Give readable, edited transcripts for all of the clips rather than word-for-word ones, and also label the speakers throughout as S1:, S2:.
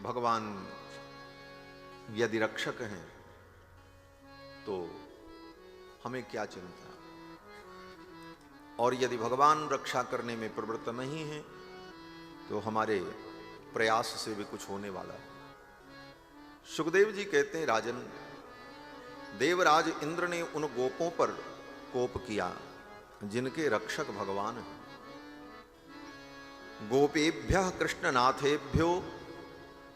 S1: भगवान यदि रक्षक हैं तो हमें क्या चिंता, और यदि भगवान रक्षा करने में प्रवृत्त नहीं है तो हमारे प्रयास से भी कुछ होने वाला है। सुखदेव जी कहते हैं, राजन, देवराज इंद्र ने उन गोपों पर कोप किया जिनके रक्षक भगवान हैं। गोपेभ्यः कृष्णनाथेभ्यो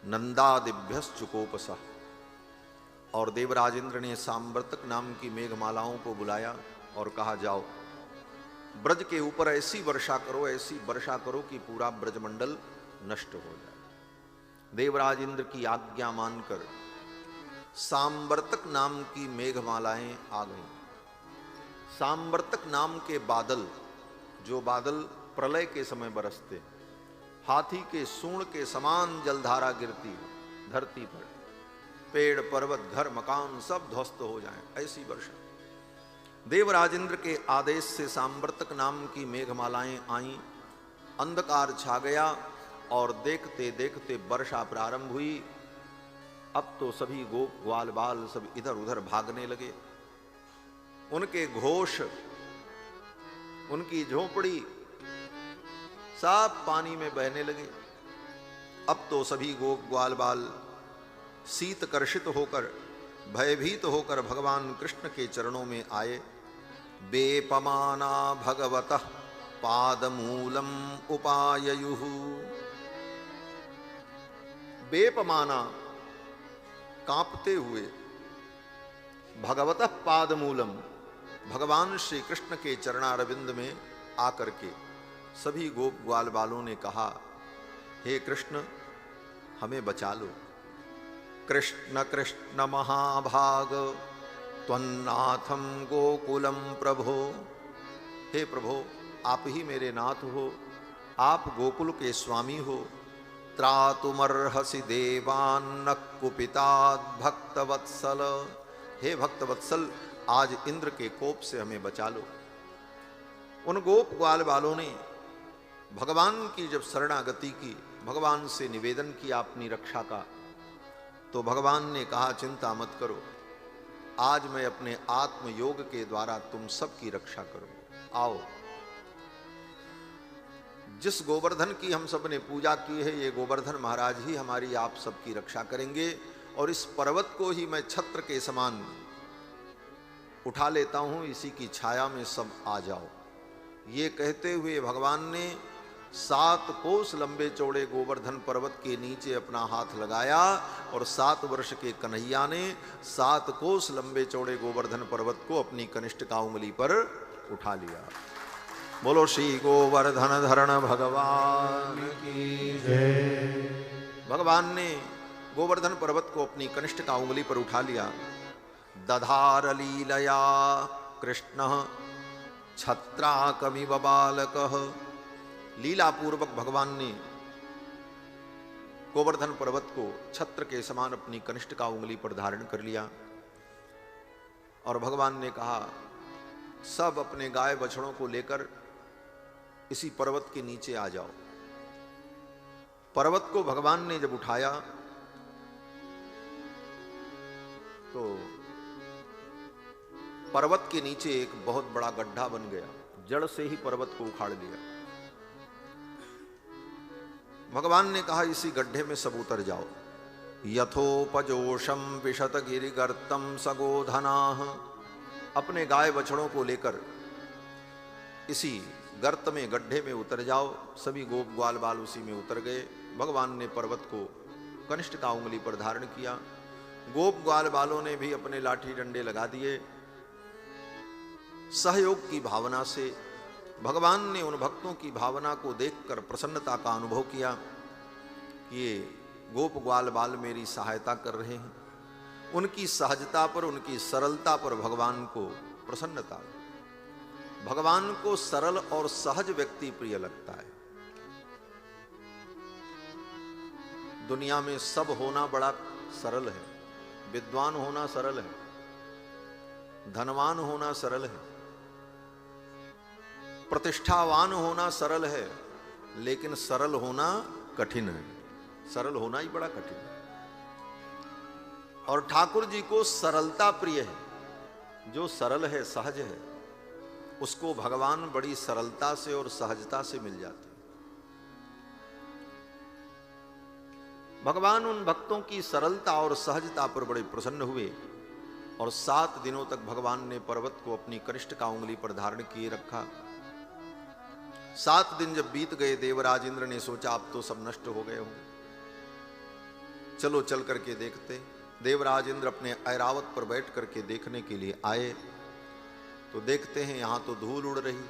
S1: नंदादिभ्यश्चुकोपसः। और देवराज इंद्र ने सांवर्तक नाम की मेघमालाओं को बुलाया और कहा, जाओ ब्रज के ऊपर ऐसी वर्षा करो कि पूरा ब्रजमंडल नष्ट हो जाए। देवराज इंद्र की आज्ञा मानकर सांवर्तक नाम की मेघमालाएं आ गईं। सांवर्तक नाम के बादल, जो बादल प्रलय के समय बरसते, हाथी के सूंड के समान जलधारा गिरती धरती पर, पेड़ पर्वत घर मकान सब ध्वस्त हो जाएं, ऐसी वर्षा। देवराज इंद्र के आदेश से सांवर्तक नाम की मेघमालाएं आईं, अंधकार छा गया और देखते देखते वर्षा प्रारंभ हुई। अब तो सभी गोप ग्वाल बाल सब इधर उधर भागने लगे। उनके घोष, उनकी झोपड़ी सब पानी में बहने लगे। अब तो सभी गोप ग्वाल बाल शीत कर्षित होकर, भयभीत होकर भगवान कृष्ण के चरणों में आए। बेपमाना भगवतः पादमूलम उपाययुः। बेपमाना, कांपते हुए, भगवतः पादमूलम, भगवान श्री कृष्ण के चरणारविंद में आकर के सभी गोप ग्वाल बालों ने कहा, हे कृष्ण, हमें बचा लो। कृष्ण कृष्ण महाभाग त्वन्नाथम गोकुलम प्रभो। हे प्रभो, आप ही मेरे नाथ हो, आप गोकुल के स्वामी हो। त्रातुमर्हसि देवान्न कुपिताद् भक्तवत्सल। हे भक्तवत्सल, आज इंद्र के कोप से हमें बचा लो। उन गोप ग्वाल बालों ने भगवान की जब शरणागति की, भगवान से निवेदन किया अपनी रक्षा का, तो भगवान ने कहा, चिंता मत करो, आज मैं अपने आत्म योग के द्वारा तुम सबकी रक्षा करूंगा। आओ, जिस गोवर्धन की हम सब ने पूजा की है, ये गोवर्धन महाराज ही हमारी आप सबकी रक्षा करेंगे, और इस पर्वत को ही मैं छत्र के समान उठा लेता हूं, इसी की छाया में सब आ जाओ। ये कहते हुए भगवान ने 7 कोस लंबे चौड़े गोवर्धन पर्वत के नीचे अपना हाथ लगाया, और 7 वर्ष के कन्हैया ने 7 कोस लंबे चौड़े गोवर्धन पर्वत को अपनी कनिष्ठिका उंगली पर उठा लिया। बोलो श्री गोवर्धन धरण भगवान की जय। भगवान ने गोवर्धन पर्वत को अपनी कनिष्ठिका उंगली पर उठा लिया। दधार लीलया कृष्ण छत्राकमिव बालकः। लीला पूर्वक भगवान ने गोवर्धन पर्वत को छत्र के समान अपनी कनिष्ठिका उंगली पर धारण कर लिया, और भगवान ने कहा, सब अपने गाय बछड़ों को लेकर इसी पर्वत के नीचे आ जाओ। पर्वत को भगवान ने जब उठाया तो पर्वत के नीचे एक बहुत बड़ा गड्ढा बन गया, जड़ से ही पर्वत को उखाड़ लिया। भगवान ने कहा, इसी गड्ढे में सब उतर जाओ। यथोपजोषम विशत गिरिगर्तम सगोधनाः। अपने गाय बछड़ों को लेकर इसी गर्त में, गड्ढे में उतर जाओ। सभी गोप ग्वाल बाल उसी में उतर गए। भगवान ने पर्वत को कनिष्ठिका उंगली पर धारण किया। गोप ग्वाल बालों ने भी अपने लाठी डंडे लगा दिए। सहयोग की भावना से भगवान ने उन भक्तों की भावना को देखकर प्रसन्नता का अनुभव किया कि ये गोप ग्वाल बाल मेरी सहायता कर रहे हैं। उनकी सहजता पर, उनकी सरलता पर भगवान को प्रसन्नता। भगवान को सरल और सहज व्यक्ति प्रिय लगता है। दुनिया में सब होना बड़ा सरल है। विद्वान होना सरल है, धनवान होना सरल है, प्रतिष्ठावान होना सरल है, लेकिन सरल होना कठिन है। सरल होना ही बड़ा कठिन है। और ठाकुर जी को सरलता प्रिय है। जो सरल है, सहज है, उसको भगवान बड़ी सरलता से और सहजता से मिल जाते हैं। भगवान उन भक्तों की सरलता और सहजता पर बड़े प्रसन्न हुए और 7 दिनों तक भगवान ने पर्वत को अपनी कनिष्ठ का उंगली पर धारण किए रखा। 7 दिन जब बीत गए, देवराज इंद्र ने सोचा अब तो सब नष्ट हो गए हों, चलो चल करके देखते। देवराज इंद्र अपने ऐरावत पर बैठ करके देखने के लिए आए तो देखते हैं यहां तो धूल उड़ रही।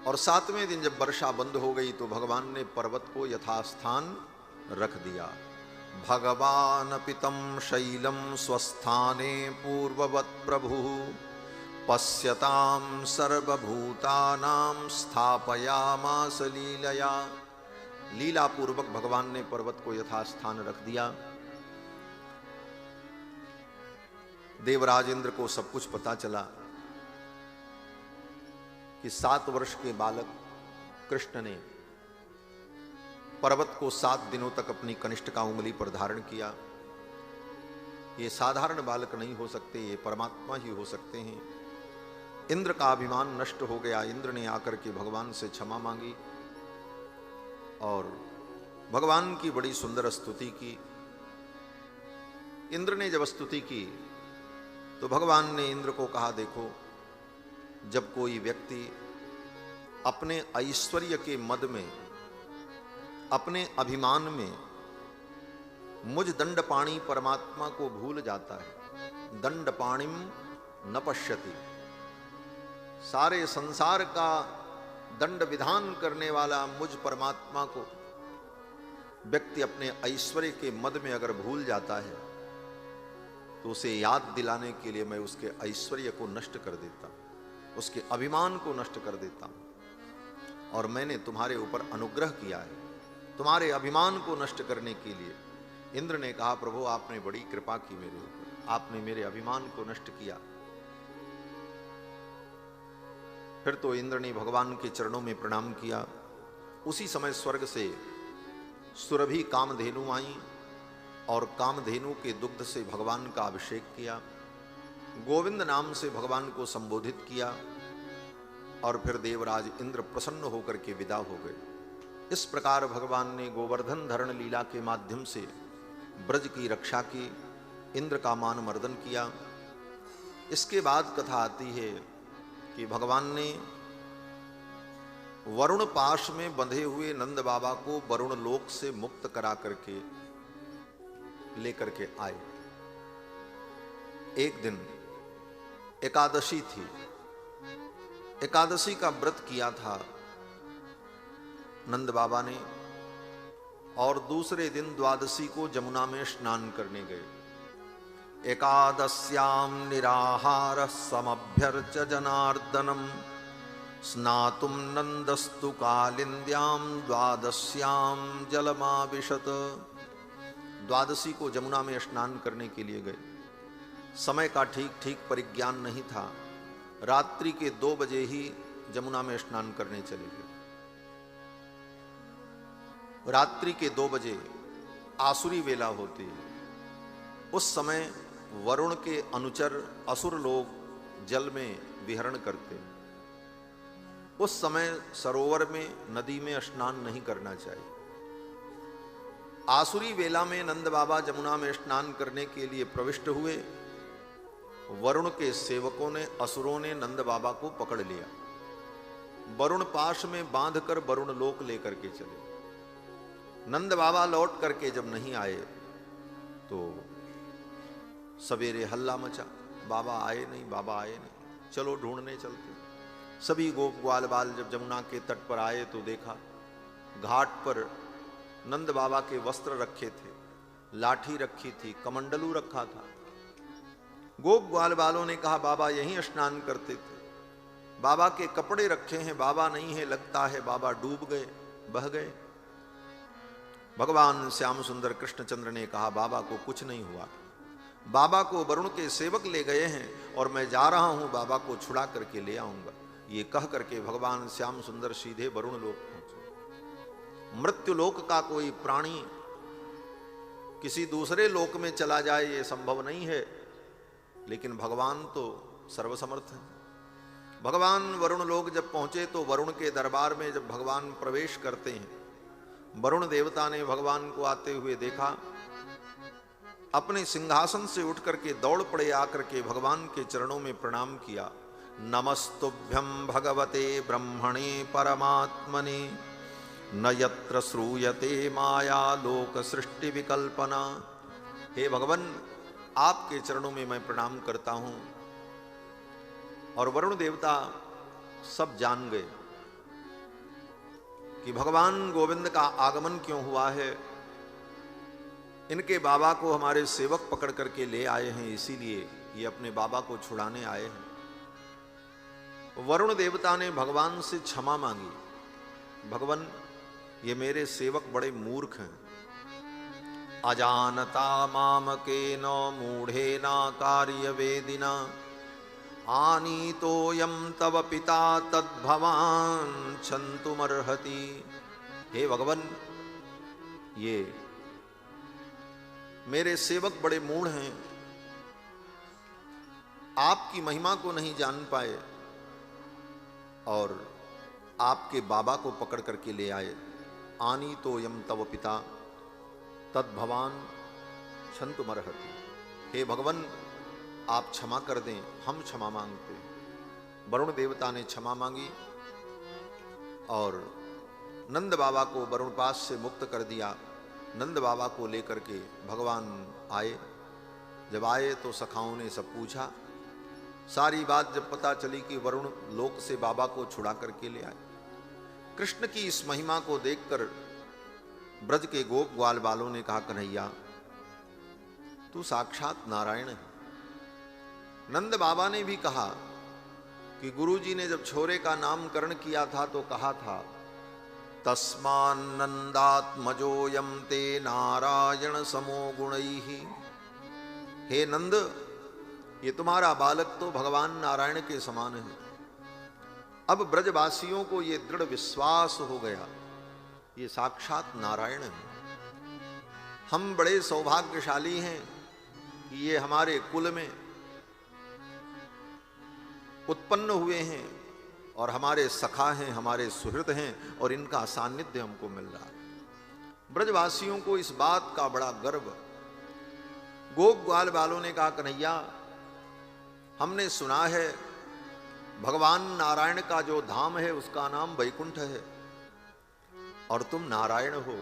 S1: और 7वें दिन जब वर्षा बंद हो गई तो भगवान ने पर्वत को यथास्थान रख दिया। भगवान पितम शैलम स्वस्थाने पूर्ववत प्रभु पश्यताम सर्वभूतानां स्थापयामास लीलया। लीला पूर्वक भगवान ने पर्वत को यथास्थान रख दिया। देवराज इंद्र को सब कुछ पता चला कि 7 वर्ष के बालक कृष्ण ने पर्वत को 7 दिनों तक अपनी कनिष्ठ का उंगली पर धारण किया। ये साधारण बालक नहीं हो सकते, ये परमात्मा ही हो सकते हैं। इंद्र का अभिमान नष्ट हो गया। इंद्र ने आकर के भगवान से क्षमा मांगी और भगवान की बड़ी सुंदर स्तुति की। इंद्र ने जब स्तुति की तो भगवान ने इंद्र को कहा, देखो, जब कोई व्यक्ति अपने ऐश्वर्य के मद में, अपने अभिमान में मुझ दंडपाणी परमात्मा को भूल जाता है, दंडपाणिम न पश्यति, सारे संसार का दंड विधान करने वाला मुझ परमात्मा को व्यक्ति अपने ऐश्वर्य के मद में अगर भूल जाता है तो उसे याद दिलाने के लिए मैं उसके ऐश्वर्य को नष्ट कर देता हूं, उसके अभिमान को नष्ट कर देता हूं। और मैंने तुम्हारे ऊपर अनुग्रह किया है तुम्हारे अभिमान को नष्ट करने के लिए। इंद्र ने कहा, प्रभु आपने बड़ी कृपा की मेरे ऊपर, आपने मेरे अभिमान को नष्ट किया। फिर तो इंद्र ने भगवान के चरणों में प्रणाम किया। उसी समय स्वर्ग से सुरभि कामधेनु आई और कामधेनु के दुग्ध से भगवान का अभिषेक किया, गोविंद नाम से भगवान को संबोधित किया और फिर देवराज इंद्र प्रसन्न होकर के विदा हो गए। इस प्रकार भगवान ने गोवर्धन धरण लीला के माध्यम से ब्रज की रक्षा की, इंद्र का मान मर्दन किया। इसके बाद कथा आती है कि भगवान ने वरुण पाश में बंधे हुए नंद बाबा को वरुण लोक से मुक्त करा करके लेकर के आए। एक दिन एकादशी थी, एकादशी का व्रत किया था नंद बाबा ने, और दूसरे दिन द्वादशी को जमुना में स्नान करने गए। एकादश्याम निराहार समभ्यर्च जनार्दनम स्नातुम नंदस्तु कालिंद्याम द्वादश्याम जलमाविशत। द्वादशी को जमुना में स्नान करने के लिए गए। समय का ठीक ठीक परिज्ञान नहीं था। रात्रि के 2 बजे ही जमुना में स्नान करने चले गए। रात्रि के 2 बजे आसुरी वेला होती है। उस समय वरुण के अनुचर असुर लोग जल में विहरण करते। उस समय सरोवर में, नदी में स्नान नहीं करना चाहिए। आसुरी वेला में नंद बाबा जमुना में स्नान करने के लिए प्रविष्ट हुए। वरुण के सेवकों ने, असुरों ने नंद बाबा को पकड़ लिया, वरुण पाश में बांधकर वरुण लोक लेकर के चले। नंद बाबा लौट करके जब नहीं आए तो सवेरे हल्ला मचा, बाबा आए नहीं, बाबा आए नहीं, चलो ढूंढने चलते। सभी गोप ग्वाल बाल जब जमुना के तट पर आए तो देखा घाट पर नंद बाबा के वस्त्र रखे थे, लाठी रखी थी, कमंडलू रखा था। गोप ग्वाल बालों ने कहा, बाबा यहीं स्नान करते थे, बाबा के कपड़े रखे हैं, बाबा नहीं है, लगता है बाबा डूब गए, बह गए। भगवान श्याम सुंदर कृष्णचंद्र ने कहा, बाबा को कुछ नहीं हुआ, बाबा को वरुण के सेवक ले गए हैं और मैं जा रहा हूं, बाबा को छुड़ा करके ले आऊंगा। ये कह करके भगवान श्याम सुंदर सीधे वरुण लोक पहुंचे। मृत्युलोक का कोई प्राणी किसी दूसरे लोक में चला जाए ये संभव नहीं है, लेकिन भगवान तो सर्वसमर्थ है। भगवान वरुण लोक जब पहुंचे तो वरुण के दरबार में जब भगवान प्रवेश करते हैं, वरुण देवता ने भगवान को आते हुए देखा, अपने सिंहासन से उठ करके दौड़ पड़े, आकर के भगवान के चरणों में प्रणाम किया। नमस्तुभ्यं भगवते ब्रह्मणे परमात्मने न यत्र श्रूयते माया लोक सृष्टि विकल्पना। हे भगवान, आपके चरणों में मैं प्रणाम करता हूं। और वरुण देवता सब जान गए कि भगवान गोविंद का आगमन क्यों हुआ है। इनके बाबा को हमारे सेवक पकड़ करके ले आए हैं, इसीलिए ये अपने बाबा को छुड़ाने आए हैं। वरुण देवता ने भगवान से क्षमा मांगी, भगवान ये मेरे सेवक बड़े मूर्ख हैं। अजानता मामकेन मूढ़ेना कार्य वेदिना आनीतोयम तव पिता तद्भवान क्षन्तुमर्हति। हे भगवान, ये मेरे सेवक बड़े मूढ़ हैं, आपकी महिमा को नहीं जान पाए और आपके बाबा को पकड़ करके ले आए। आनी तो यम तव पिता तद्भवान क्षन्तुमर्हति। हे भगवान, आप क्षमा कर दें, हम क्षमा मांगते हैं। वरुण देवता ने क्षमा मांगी और नंद बाबा को वरुण पास से मुक्त कर दिया। नंद बाबा को लेकर के भगवान आए। जब आए तो सखाओं ने सब पूछा, सारी बात जब पता चली कि वरुण लोक से बाबा को छुड़ा करके ले आए। कृष्ण की इस महिमा को देखकर ब्रज के गोप ग्वाल बालों ने कहा, कन्हैया तू साक्षात नारायण है। नंद बाबा ने भी कहा कि गुरुजी ने जब छोरे का नामकरण किया था तो कहा था, तस्मान्नंदात्मजोयम ते नारायण समो गुणैः। हे नंद, ये तुम्हारा बालक तो भगवान नारायण के समान है। अब ब्रजवासियों को ये दृढ़ विश्वास हो गया, ये साक्षात नारायण है। हम बड़े सौभाग्यशाली हैं कि ये हमारे कुल में उत्पन्न हुए हैं और हमारे सखा हैं, हमारे सुहृद हैं और इनका सान्निध्य हमको मिल रहा है। ब्रजवासियों को इस बात का बड़ा गर्व। गोप ग्वाल बालों ने कहा, कन्हैया हमने सुना है भगवान नारायण का जो धाम है उसका नाम वैकुंठ है और तुम नारायण हो,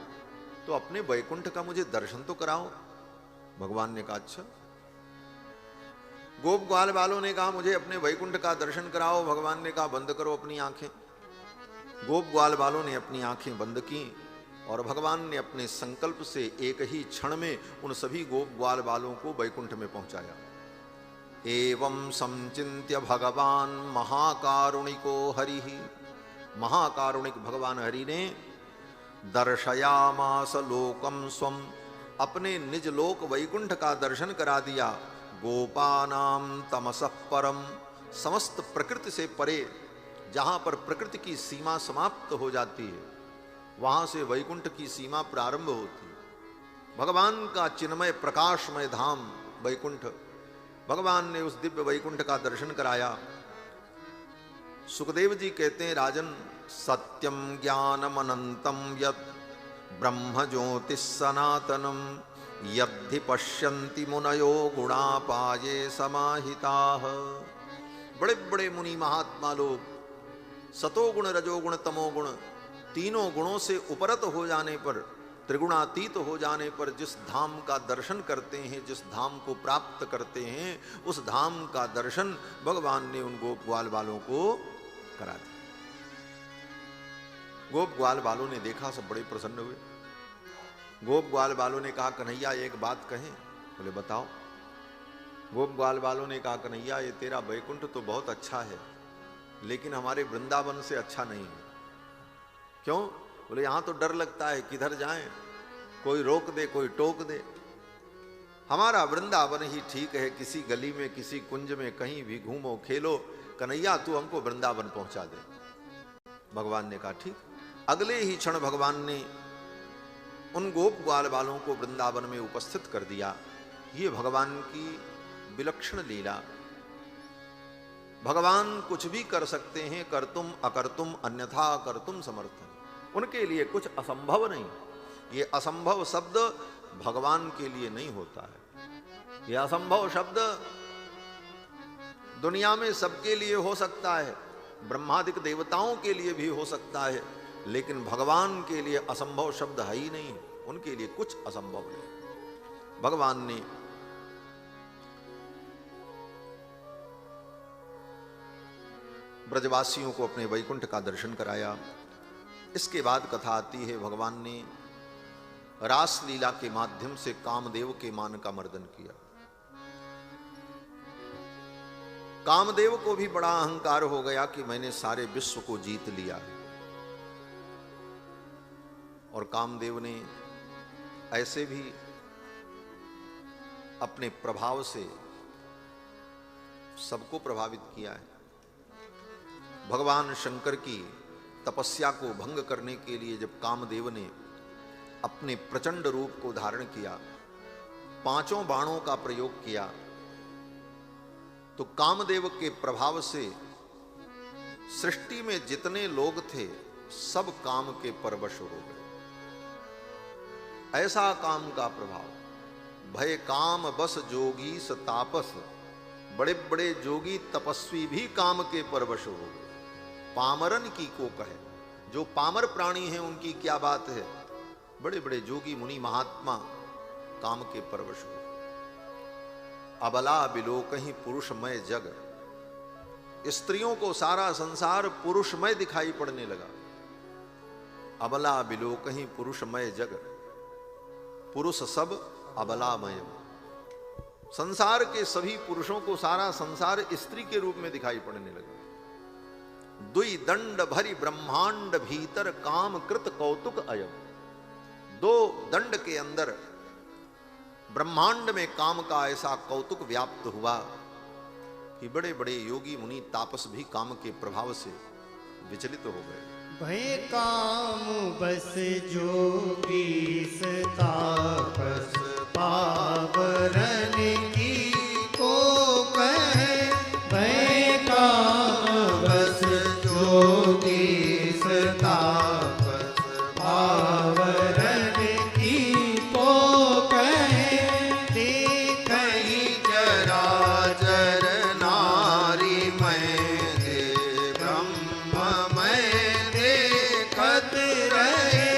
S1: तो अपने वैकुंठ का मुझे दर्शन तो कराओ। भगवान ने कहा, अच्छा। गोप ग्वाल बालों ने कहा, मुझे अपने वैकुंठ का दर्शन कराओ। भगवान ने कहा, बंद करो अपनी आंखें। गोप ग्वाल बालों ने अपनी आंखें बंद की और भगवान ने अपने संकल्प से एक ही क्षण में उन सभी गोप ग्वाल बालों को वैकुंठ में पहुंचाया। एवं समचिंत्य भगवान महाकारुणिको हरि। महाकारुणिक भगवान हरि ने दर्शयामास लोकम स्वम, अपने निज लोक वैकुंठ का दर्शन करा दिया। गोपानाम तमसः परम, समस्त प्रकृति से परे, जहां पर प्रकृति की सीमा समाप्त हो जाती है वहां से वैकुंठ की सीमा प्रारंभ होती है। भगवान का चिन्मय प्रकाशमय धाम वैकुंठ, भगवान ने उस दिव्य वैकुंठ का दर्शन कराया। सुखदेव जी कहते हैं, राजन सत्यम ज्ञानम अनंतम यत् ब्रह्म ज्योतिः सनातनम यद्धि पश्यन्ति मुनयो गुणापाये समाहिताः। बड़े बड़े मुनि महात्मा लोग सतोगुण रजोगुण तमोगुण तीनों गुणों से उपरत हो जाने पर, त्रिगुणातीत हो जाने पर जिस धाम का दर्शन करते हैं, जिस धाम को प्राप्त करते हैं, उस धाम का दर्शन भगवान ने उन गोप ग्वाल बालों को करा दिया। गोप ग्वाल बालों ने देखा, सब बड़े प्रसन्न हुए। गोप ग्वाल बालों ने कहा, कन्हैया एक बात कहें? बोले बताओ। गोप ग्वाल बालों ने कहा, कन्हैया ये तेरा वैकुंठ तो बहुत अच्छा है, लेकिन हमारे वृंदावन से अच्छा नहीं है। क्यों? बोले यहाँ तो डर लगता है, किधर जाएं, कोई रोक दे, कोई टोक दे। हमारा वृंदावन ही ठीक है, किसी गली में, किसी कुंज में, कहीं भी घूमो खेलो, कन्हैया तू हमको वृंदावन पहुंचा दे। भगवान ने कहा ठीक, अगले ही क्षण भगवान ने उन गोप ग्वाल बालों को वृंदावन में उपस्थित कर दिया। ये भगवान की विलक्षण लीला। भगवान कुछ भी कर सकते हैं, कर्तुम अकर्तुम अन्यथा कर्तुम समर्थ। उनके लिए कुछ असंभव नहीं। ये असंभव शब्द भगवान के लिए नहीं होता है। ये असंभव शब्द दुनिया में सबके लिए हो सकता है, ब्रह्मादिक देवताओं के लिए भी हो सकता है, लेकिन भगवान के लिए असंभव शब्द है ही नहीं। उनके लिए कुछ असंभव नहीं। भगवान ने ब्रजवासियों को अपने वैकुंठ का दर्शन कराया। इसके बाद कथा आती है, भगवान ने रास लीला के माध्यम से कामदेव के मान का मर्दन किया। कामदेव को भी बड़ा अहंकार हो गया कि मैंने सारे विश्व को जीत लिया है। और कामदेव ने ऐसे भी अपने प्रभाव से सबको प्रभावित किया है। भगवान शंकर की तपस्या को भंग करने के लिए जब कामदेव ने अपने प्रचंड रूप को धारण किया, 5 बाणों का प्रयोग किया, तो कामदेव के प्रभाव से सृष्टि में जितने लोग थे सब काम के परवश हो गए। ऐसा काम का प्रभाव। भय काम बस जोगी स तापस। बड़े बड़े जोगी तपस्वी भी काम के परवश हो गए। पामरन की को कहे, जो पामर प्राणी हैं उनकी क्या बात है। बड़े बड़े जोगी मुनि महात्मा काम के परवश हो। अबला बिलोकहि पुरुषमय जग। स्त्रियों को सारा संसार पुरुषमय दिखाई पड़ने लगा। अबला बिलोकहि पुरुषमय जग। पुरुष सब अबलामय। संसार के सभी पुरुषों को सारा संसार स्त्री के रूप में दिखाई पड़ने लगा। दुई दंड भरी ब्रह्मांड भीतर काम कृत कौतुक अयम। 2 दंड के अंदर ब्रह्मांड में काम का ऐसा कौतुक व्याप्त हुआ कि बड़े बड़े योगी मुनि तापस भी काम के प्रभाव से विचलित हो गए।
S2: भय काम बस जोगी तापस पावरन की को कहे। भय काम बस जोगी तापस पावरन की को कहे। देखहि चराचर नारी मैं दे ब्रह्म मैं देखत रहे।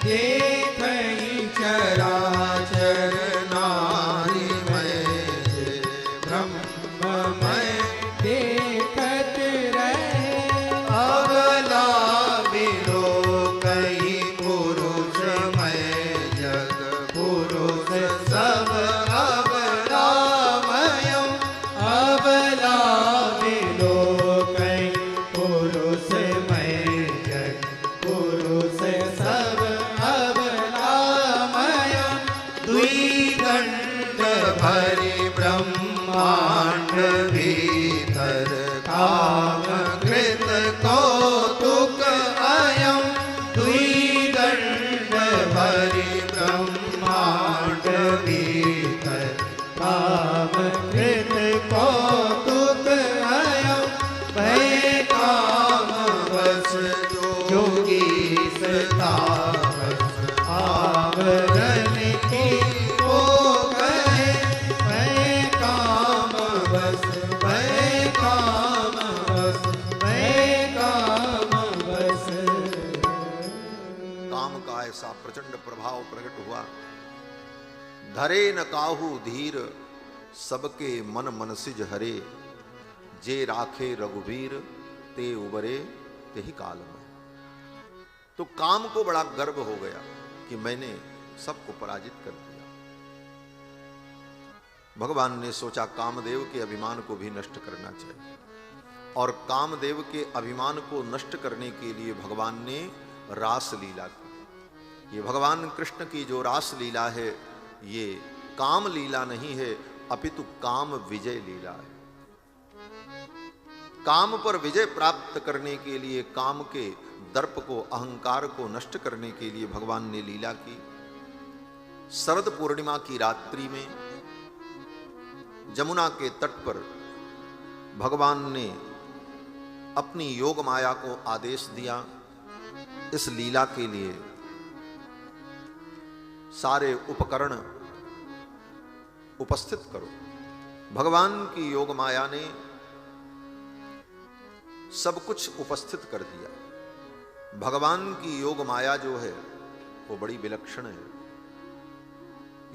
S2: देखहि चराचर नारी मैं दे ब्रह्म मैं देखत रहे। अबला बिलोकहि पुरुष मैं जग। पुरुष सब अबलामय। अबला बिलोकहि पुरुष मैं जग। पुरुष सब अबलामय। दुई दंड भरी ब्रह्मांड भीतर काम कृत कौतुक अयम। दुई दंड भरी ब्रह्मांड भीतर काम कृत कौतुक अयम। भय काम बस जोगी तापस आवरण की को कहे। भय काम बस। भय काम बस। भय काम बस।
S1: काम का ऐसा प्रचंड प्रभाव प्रकट हुआ। धरे न काहू धीर सबके मन मनसिज हरे। जे राखे रघुवीर ते उबरे तेहि काल में। तो काम को बड़ा गर्व हो गया कि मैंने सबको पराजित कर दिया। भगवान ने सोचा कामदेव के अभिमान को भी नष्ट करना चाहिए। और कामदेव के अभिमान को नष्ट करने के लिए भगवान ने रास लीला की। ये भगवान कृष्ण की जो रास लीला है ये काम लीला नहीं है, अपितु काम विजय लीला है। काम पर विजय प्राप्त करने के लिए, काम के दर्प को, अहंकार को नष्ट करने के लिए भगवान ने लीला की। शरद पूर्णिमा की रात्रि में जमुना के तट पर भगवान ने अपनी योग माया को आदेश दिया, इस लीला के लिए सारे उपकरण उपस्थित करो। भगवान की योग माया ने सब कुछ उपस्थित कर दिया। भगवान की योग माया जो है वो बड़ी विलक्षण है।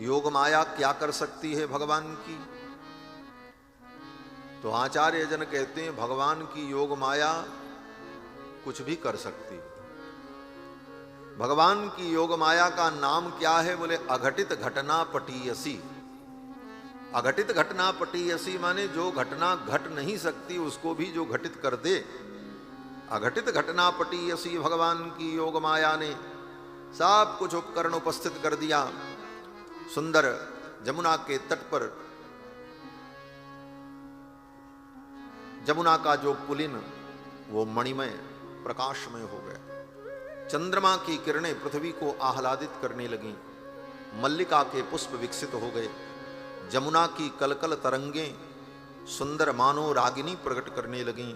S1: योग माया क्या कर सकती है भगवान की? तो आचार्य जन कहते हैं भगवान की योग माया कुछ भी कर सकती है। भगवान की योग माया का नाम क्या है? बोले अघटित घटना पटीयसी। अघटित घटना पटीयसी माने जो घटना घट नहीं सकती उसको भी जो घटित कर दे। अघटित घटना पटीयसी भगवान की योग माया ने सब कुछ उपकरण उपस्थित कर दिया। सुंदर जमुना के तट पर जमुना का जो पुलिन वो मणिमय प्रकाशमय हो गया। चंद्रमा की किरणें पृथ्वी को आह्लादित करने लगीं। मल्लिका के पुष्प विकसित हो गए। जमुना की कलकल तरंगें सुंदर मानो रागिनी प्रकट करने लगीं।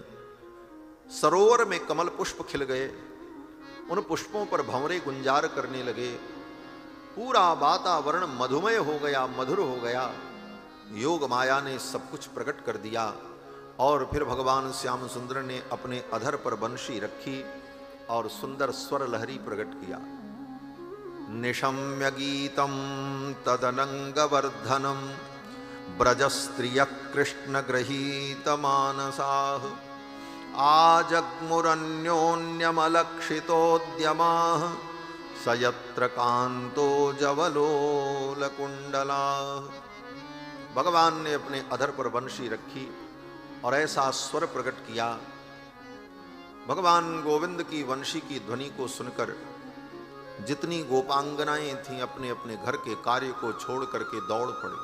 S1: सरोवर में कमल पुष्प खिल गए। उन पुष्पों पर भंवरे गुंजार करने लगे। पूरा वातावरण मधुमय हो गया, मधुर हो गया। योग माया ने सब कुछ प्रकट कर दिया। और फिर भगवान श्याम सुंदर ने अपने अधर पर बंशी रखी और सुंदर स्वर लहरी प्रकट किया। निशम्य गीतम तदनंगवर्धनम ब्रजस्त्रिय कृष्ण गृहीत मानसाः आजग्मुरन्योन्यमलक्षितोद्यमाः सयत्र कांतो जवलोलकुंडलाः। भगवान ने अपने अधर पर बंशी रखी और ऐसा स्वर प्रकट किया। भगवान गोविंद की वंशी की ध्वनि को सुनकर जितनी गोपांगनाएं थीं अपने अपने घर के कार्य को छोड़ करके दौड़ पड़े।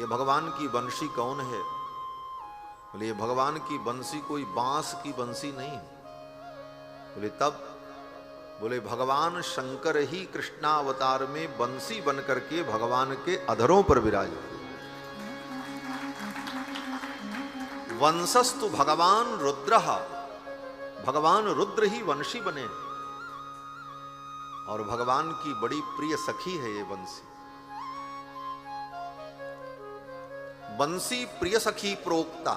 S1: ये भगवान की बंशी कौन है? बोले ये भगवान की बंसी कोई बांस की बंसी नहीं है। बोले तब? बोले भगवान शंकर ही कृष्णावतार में बंसी बन करके भगवान के अधरों पर विराजे। वंशस्तु भगवान रुद्रः, भगवान रुद्र ही वंशी बने। और भगवान की बड़ी प्रिय सखी है ये बंसी। बंसी प्रिय सखी प्रोक्ता।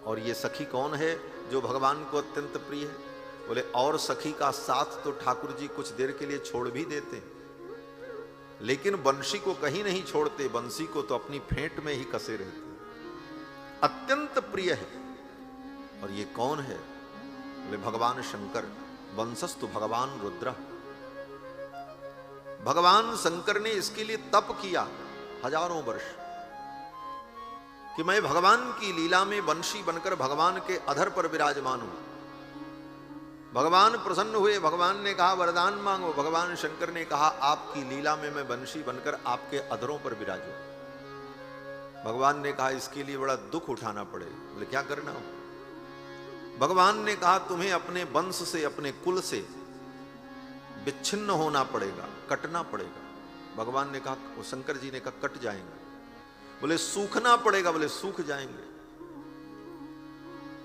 S1: और ये सखी कौन है जो भगवान को अत्यंत प्रिय है? बोले और सखी का साथ तो ठाकुर जी कुछ देर के लिए छोड़ भी देते, लेकिन बंशी को कहीं नहीं छोड़ते। बंसी को तो अपनी फेंट में ही कसे रहते, अत्यंत प्रिय है। और ये कौन है? बोले भगवान शंकर। वंशस्तु भगवान रुद्र। भगवान शंकर ने इसके लिए तप किया हजारों वर्ष कि मैं भगवान की लीला में वंशी बनकर भगवान के अधर पर विराजमान हूं। भगवान प्रसन्न हुए। भगवान ने कहा वरदान मांगो। भगवान शंकर ने कहा आपकी लीला में मैं वंशी बनकर आपके अधरों पर विराजू। भगवान ने कहा इसके लिए बड़ा दुख उठाना पड़े। बोले क्या करना हो? भगवान ने कहा तुम्हें अपने वंश से, अपने कुल से विच्छिन्न होना पड़ेगा, कटना पड़ेगा। भगवान ने कहा, शंकर जी ने कहा कट जाएंगे। बोले सूखना पड़ेगा। बोले सूख जाएंगे।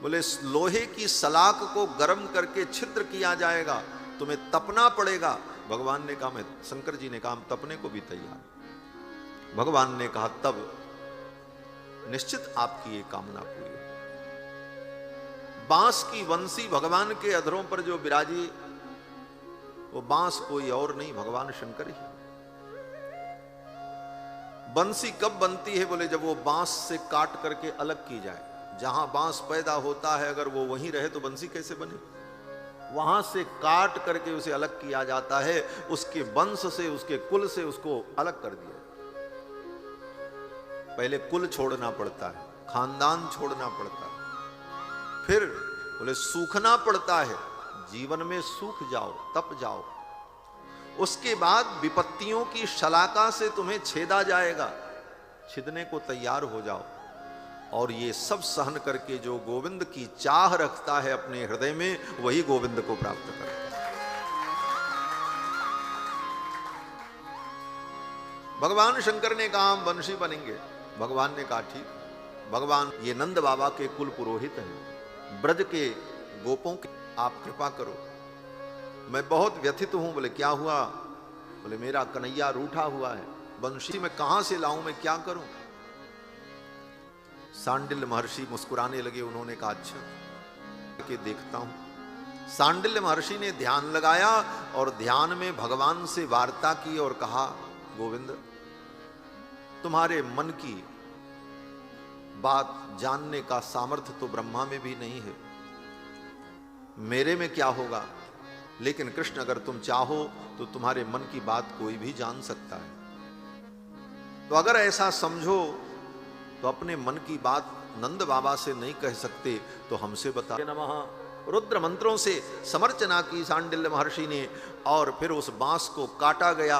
S1: बोले लोहे की सलाख को गर्म करके छिद्र किया जाएगा, तुम्हें तपना पड़ेगा। भगवान ने कहा मैं, शंकर जी ने कहा हम तपने को भी तैयार। भगवान ने कहा तब निश्चित आपकी ये कामना पूरी। बांस की वंशी भगवान के अधरों पर जो विराजी, वो बांस कोई और नहीं, भगवान शंकर ही। बंसी कब बनती है? बोले जब वो बांस से काट करके अलग की जाए। जहां बांस पैदा होता है अगर वो वहीं रहे तो बंसी कैसे बने? वहां से काट करके उसे अलग किया जाता है, उसके वंश से, उसके कुल से उसको अलग कर दिया। पहले कुल छोड़ना पड़ता है, खानदान छोड़ना पड़ता है, फिर बोले सूखना पड़ता है। जीवन में सूख जाओ, तप जाओ। उसके बाद विपत्तियों की शलाका से तुम्हें छेदा जाएगा, छिदने को तैयार हो जाओ। और ये सब सहन करके जो गोविंद की चाह रखता है अपने हृदय में, वही गोविंद को प्राप्त करता है। भगवान शंकर ने कहा हम वंशी बनेंगे। भगवान ने कहा ठीक। भगवान ये नंद बाबा के कुल पुरोहित हैं, ब्रज के गोपों के आप कृपा करो। मैं बहुत व्यथित हूं। बोले क्या हुआ? बोले मेरा कन्हैया रूठा हुआ है, वंशी मैं कहां से लाऊं, मैं क्या करूं? सांडिल्य महर्षि मुस्कुराने लगे। उन्होंने कहा अच्छा के देखता हूं। सांडिल्य महर्षि ने ध्यान लगाया और ध्यान में भगवान से वार्ता की और कहा गोविंद, तुम्हारे मन की बात जानने का सामर्थ्य तो ब्रह्मा में भी नहीं है, मेरे में क्या होगा? लेकिन कृष्ण अगर तुम चाहो तो तुम्हारे मन की बात कोई भी जान सकता है। तो अगर ऐसा समझो तो अपने मन की बात नंद बाबा से नहीं कह सकते तो हमसे बता। नमः रुद्र मंत्रों से समर्चना की सांडिल्य महर्षि ने, और फिर उस बांस को काटा गया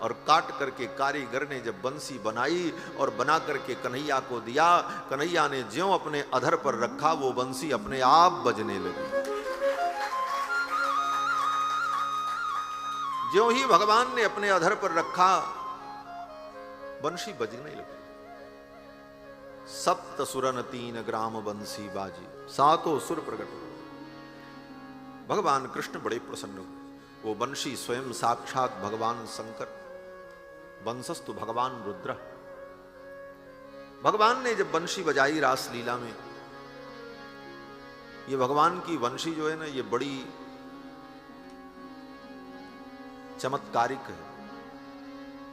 S1: और काट करके कारीगर ने जब बंसी बनाई और बना करके कन्हैया को दिया, कन्हैया ने ज्यों अपने अधर पर रखा वो बंसी अपने आप बजने लगी। ज्यों ही भगवान ने अपने अधर पर रखा बंसी बजने लगी। सप्त सुरन 3 ग्राम बंसी बाजी, 7 सुर प्रकट हुए। भगवान कृष्ण बड़े प्रसन्न हुए। वो बंशी स्वयं साक्षात भगवान शंकर, बंसस्तु भगवान रुद्र। भगवान ने जब बंशी बजाई रास लीला में, ये भगवान की बंशी जो है ना, ये बड़ी चमत्कारिक है।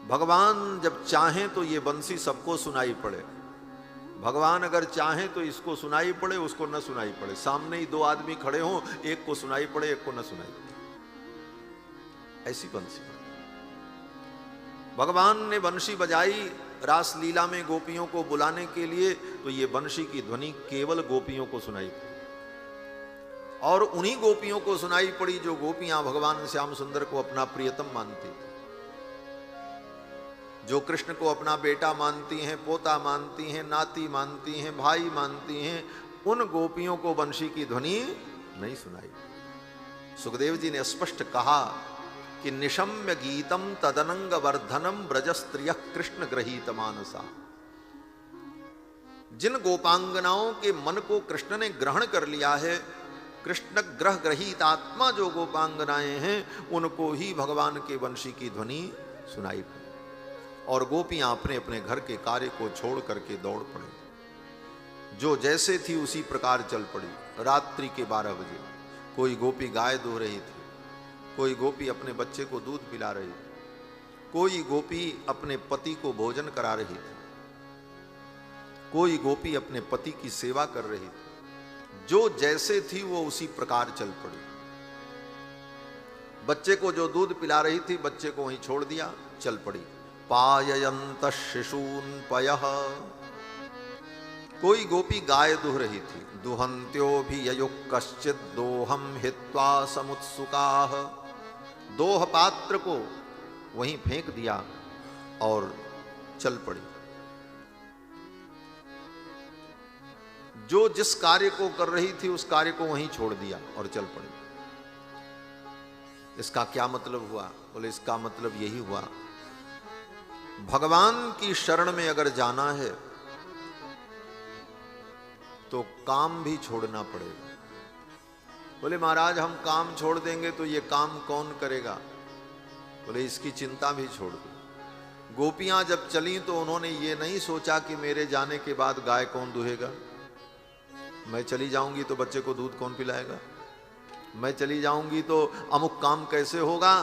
S1: भगवान जब चाहें तो ये बंसी सबको सुनाई पड़े। भगवान अगर चाहें तो इसको सुनाई पड़े, उसको न सुनाई पड़े। सामने ही 2 आदमी खड़े हों, एक को सुनाई पड़े, एक को न सुनाई पड़े, ऐसी बंसी। भगवान ने बंशी बजाई रास लीला में गोपियों को बुलाने के लिए, तो ये बंशी की ध्वनि केवल गोपियों को सुनाई पड़ी। और उन्हीं गोपियों को सुनाई पड़ी जो गोपियां भगवान श्याम सुंदर को अपना प्रियतम मानती, जो कृष्ण को अपना बेटा मानती हैं, पोता मानती हैं, नाती मानती हैं, भाई मानती हैं। उन गोपियों को बंशी की ध्वनि नहीं सुनाई। सुखदेव जी ने स्पष्ट कहा कि निशम्य गीतम तदनंग वर्धनम ब्रज स्त्रिय कृष्ण ग्रहीत मानसा। जिन गोपांगनाओं के मन को कृष्ण ने ग्रहण कर लिया है, कृष्ण ग्रह ग्रहीत आत्मा जो गोपांगनाएं हैं, उनको ही भगवान के वंशी की ध्वनि सुनाई पड़ी। और गोपियां अपने अपने घर के कार्य को छोड़ करके दौड़ पड़ी। जो जैसे थी उसी प्रकार चल पड़ी। रात्रि के 12 बजे कोई गोपी गाय दो रही थी, कोई गोपी अपने बच्चे को दूध पिला रही थी, कोई गोपी अपने पति को भोजन करा रही थी, कोई गोपी अपने पति की सेवा कर रही थी। जो जैसे थी वो उसी प्रकार चल पड़ी। बच्चे को जो दूध पिला रही थी, बच्चे को वहीं छोड़ दिया, चल पड़ी। पाययंत शिशून पयः, कोई गोपी गाय दुह रही थी। दुहंत्यो भी ययुः कश्चित दोहम हित्वा समुत्सुकाः, दोह पात्र को वहीं फेंक दिया और चल पड़ी। जो जिस कार्य को कर रही थी उस कार्य को वहीं छोड़ दिया और चल पड़ी। इसका क्या मतलब हुआ? बोले इसका मतलब यही हुआ, भगवान की शरण में अगर जाना है तो काम भी छोड़ना पड़ेगा। बोले महाराज हम काम छोड़ देंगे तो ये काम कौन करेगा? बोले इसकी चिंता भी छोड़ दो। गोपियां जब चली तो उन्होंने ये नहीं सोचा कि मेरे जाने के बाद गाय कौन दुहेगा, मैं चली जाऊंगी तो बच्चे को दूध कौन पिलाएगा, मैं चली जाऊंगी तो अमुक काम कैसे होगा।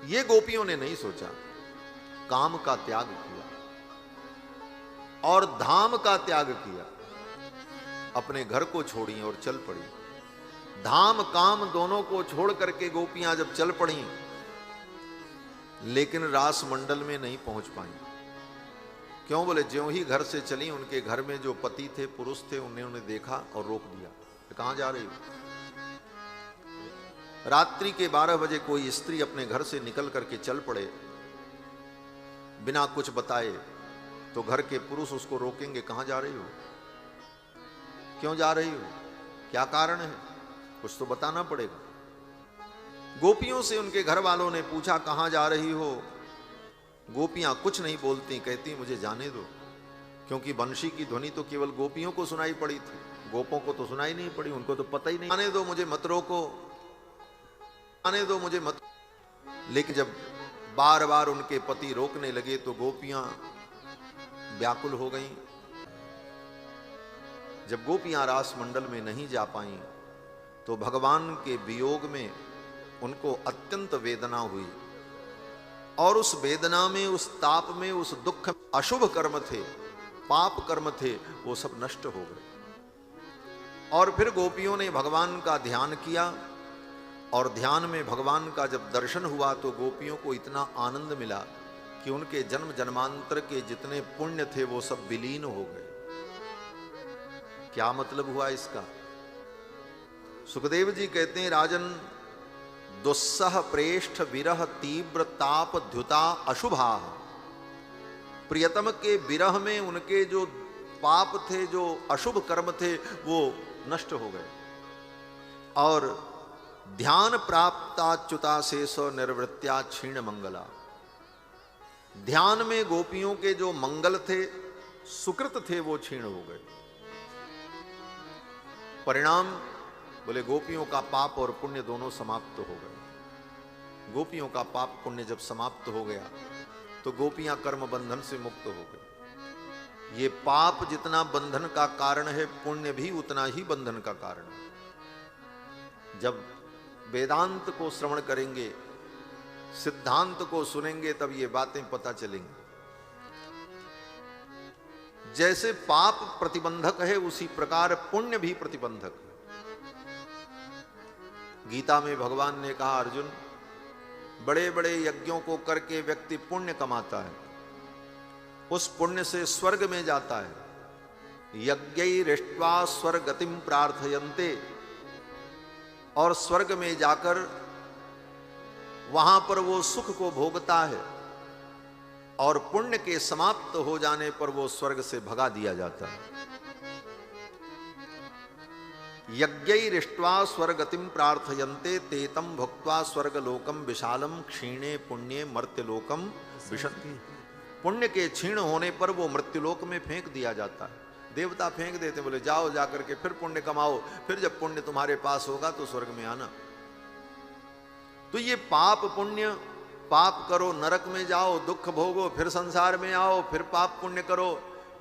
S1: ये गोपियों ने नहीं सोचा। काम का त्याग किया और धाम का त्याग किया। अपने घर को छोड़ी और चल पड़ी। धाम काम दोनों को छोड़ करके गोपियां जब चल पड़ी, लेकिन रास मंडल में नहीं पहुंच पाई। क्यों? बोले ज्यों ही घर से चली, उनके घर में जो पति थे, पुरुष थे, उन्हें देखा और रोक दिया। कहां जा रही हो? रात्रि के 12 बजे कोई स्त्री अपने घर से निकल करके चल पड़े बिना कुछ बताए, तो घर के पुरुष उसको रोकेंगे, कहाँ जा रही हो, क्यों जा रही हो, क्या कारण है, कुछ तो बताना पड़ेगा। गोपियों से उनके घर वालों ने पूछा कहाँ जा रही हो। गोपियां कुछ नहीं बोलती, कहती मुझे जाने दो, क्योंकि बंशी की ध्वनि तो केवल गोपियों को सुनाई पड़ी थी, गोपों को तो सुनाई नहीं पड़ी, उनको तो पता ही नहीं। आने दो मुझे, मत रोको, आने दो मुझे मत। लेकिन जब बार बार उनके पति रोकने लगे तो गोपियां व्याकुल हो गईं। जब गोपियां रास मंडल में नहीं जा पाईं तो भगवान के वियोग में उनको अत्यंत वेदना हुई, और उस वेदना में, उस ताप में, उस दुख में अशुभ कर्म थे, पाप कर्म थे, वो सब नष्ट हो गए। और फिर गोपियों ने भगवान का ध्यान किया, और ध्यान में भगवान का जब दर्शन हुआ तो गोपियों को इतना आनंद मिला कि उनके जन्म जन्मांतर के जितने पुण्य थे वो सब विलीन हो गए। क्या मतलब हुआ इसका? सुखदेव जी कहते हैं, राजन, दुस्सह प्रेष्ठ विरह तीव्र ताप द्युता अशुभा। प्रियतम के विरह में उनके जो पाप थे, जो अशुभ कर्म थे, वो नष्ट हो गए। और ध्यान प्राप्ताच्युता से स निर्वृत्या क्षीण मंगला। ध्यान में गोपियों के जो मंगल थे, सुकृत थे, वो क्षीण हो गए। परिणाम बोले गोपियों का पाप और पुण्य दोनों समाप्त हो गए। गोपियों का पाप पुण्य जब समाप्त हो गया तो गोपियां कर्म बंधन से मुक्त हो गई। ये पाप जितना बंधन का कारण है, पुण्य भी उतना ही बंधन का कारण है। जब वेदांत को श्रवण करेंगे, सिद्धांत को सुनेंगे, तब ये बातें पता चलेंगी। जैसे पाप प्रतिबंधक है, उसी प्रकार पुण्य भी प्रतिबंधक है। गीता में भगवान ने कहा, अर्जुन, बड़े बड़े यज्ञों को करके व्यक्ति पुण्य कमाता है, उस पुण्य से स्वर्ग में जाता है। यज्ञैरिष्ट्वा स्वर्गतिम प्रार्थयन्ते, और स्वर्ग में जाकर वहां पर वो सुख को भोगता है, और पुण्य के समाप्त हो जाने पर वो स्वर्ग से भगा दिया जाता है। यज्ञैरिष्ट्वा स्वर्गतिम प्रार्थयन्ते तेतम भुक्त्वा स्वर्गलोकम विशालम क्षीणे पुण्ये मर्त्यलोकम विशन्ति। पुण्य के क्षीण होने पर वो मृत्युलोक में फेंक दिया जाता है। देवता फेंक देते, बोले जाओ जाकर के फिर पुण्य कमाओ, फिर जब पुण्य तुम्हारे पास होगा तो स्वर्ग में आना। तो ये पाप पुण्य, पाप करो नरक में जाओ, दुख भोगो, फिर संसार में आओ, फिर पाप पुण्य करो,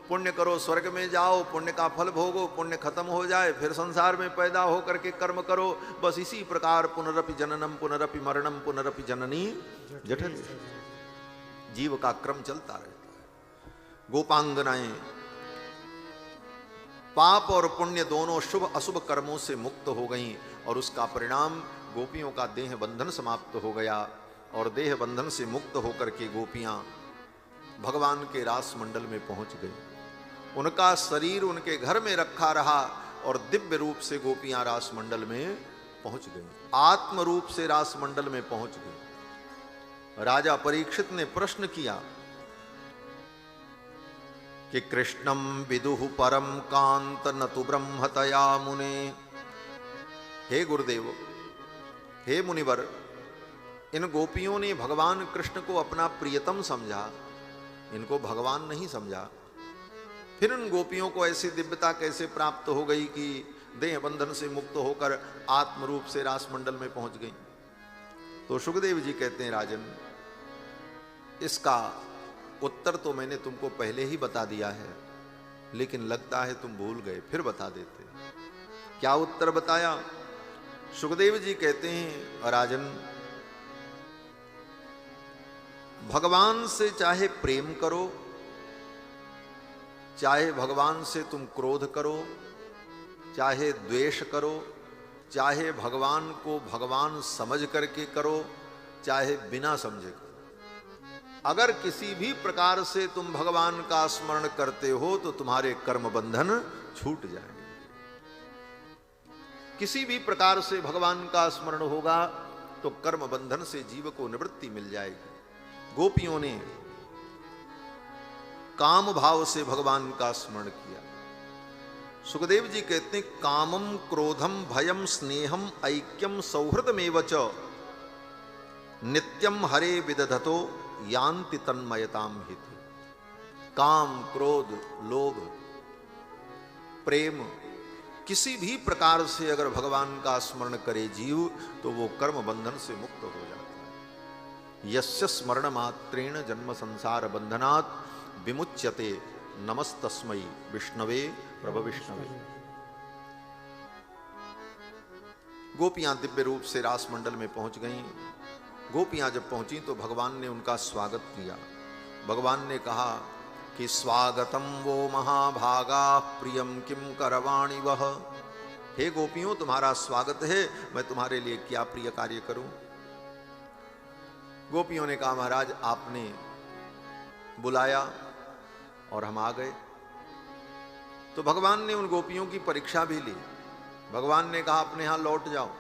S1: पुण्य करो स्वर्ग में जाओ, पुण्य का फल भोगो, पुण्य खत्म हो जाए, फिर संसार में पैदा हो करके कर्म करो। बस इसी प्रकार पुनरपि जननम पुनरपि मरणम पुनरपि जननी जठर, जीव का क्रम चलता रहता है। गोपांगनाएं पाप और पुण्य दोनों शुभ अशुभ कर्मों से मुक्त हो गईं, और उसका परिणाम गोपियों का देह बंधन समाप्त हो गया। और देह बंधन से मुक्त होकर के गोपियां भगवान के रास मंडल में पहुंच गई। उनका शरीर उनके घर में रखा रहा, और दिव्य रूप से गोपियां रास मंडल में पहुंच गई, आत्म रूप से रास मंडल में पहुंच गई। राजा परीक्षित ने प्रश्न किया कि कृष्णम विदुः परम कांत न तु ब्रह्मतया मुने। हे गुरुदेव, हे मुनिवर, इन गोपियों ने भगवान कृष्ण को अपना प्रियतम समझा, इनको भगवान नहीं समझा। फिर इन गोपियों को ऐसी दिव्यता कैसे प्राप्त हो गई कि देह बंधन से मुक्त होकर आत्म रूप से रास मंडल में पहुंच गई? तो सुखदेव जी कहते हैं, राजन, इसका उत्तर तो मैंने तुमको पहले ही बता दिया है, लेकिन लगता है तुम भूल गए, फिर बता देते। क्या उत्तर बताया? सुखदेव जी कहते हैं, राजन, भगवान से चाहे प्रेम करो, चाहे भगवान से तुम क्रोध करो, चाहे द्वेष करो, चाहे भगवान को भगवान समझ करके करो, चाहे बिना समझे करो, अगर किसी भी प्रकार से तुम भगवान का स्मरण करते हो तो तुम्हारे कर्म बंधन छूट जाएंगे। किसी भी प्रकार से भगवान का स्मरण होगा तो कर्म बंधन से जीव को निवृत्ति मिल जाएगी। गोपियों ने काम भाव से भगवान का स्मरण किया। सुखदेव जी कहते हैं, कामम क्रोधम भयम स्नेहम ऐक्यम सौहृदमेव च नित्यम हरे विदधतो यान्ति तन्मयताम हित। काम, क्रोध, लोभ, प्रेम, किसी भी प्रकार से अगर भगवान का स्मरण करे जीव तो वो कर्म बंधन से मुक्त हो जाता है। यस्य स्मरण मात्रेण जन्म संसार बंधनात् विमुच्यते नमस्तस्मै विष्णवे प्रभ विष्णवे। गोपियां दिव्य रूप से रास मंडल में पहुंच गईं। गोपियां जब पहुंची तो भगवान ने उनका स्वागत किया। भगवान ने कहा कि स्वागतम वो महाभागा प्रियम किम करवाणि वह। हे गोपियों, तुम्हारा स्वागत है, मैं तुम्हारे लिए क्या प्रिय कार्य करूं। गोपियों ने कहा, महाराज आपने बुलाया और हम आ गए। तो भगवान ने उन गोपियों की परीक्षा भी ली। भगवान ने कहा, अपने यहां लौट जाओ।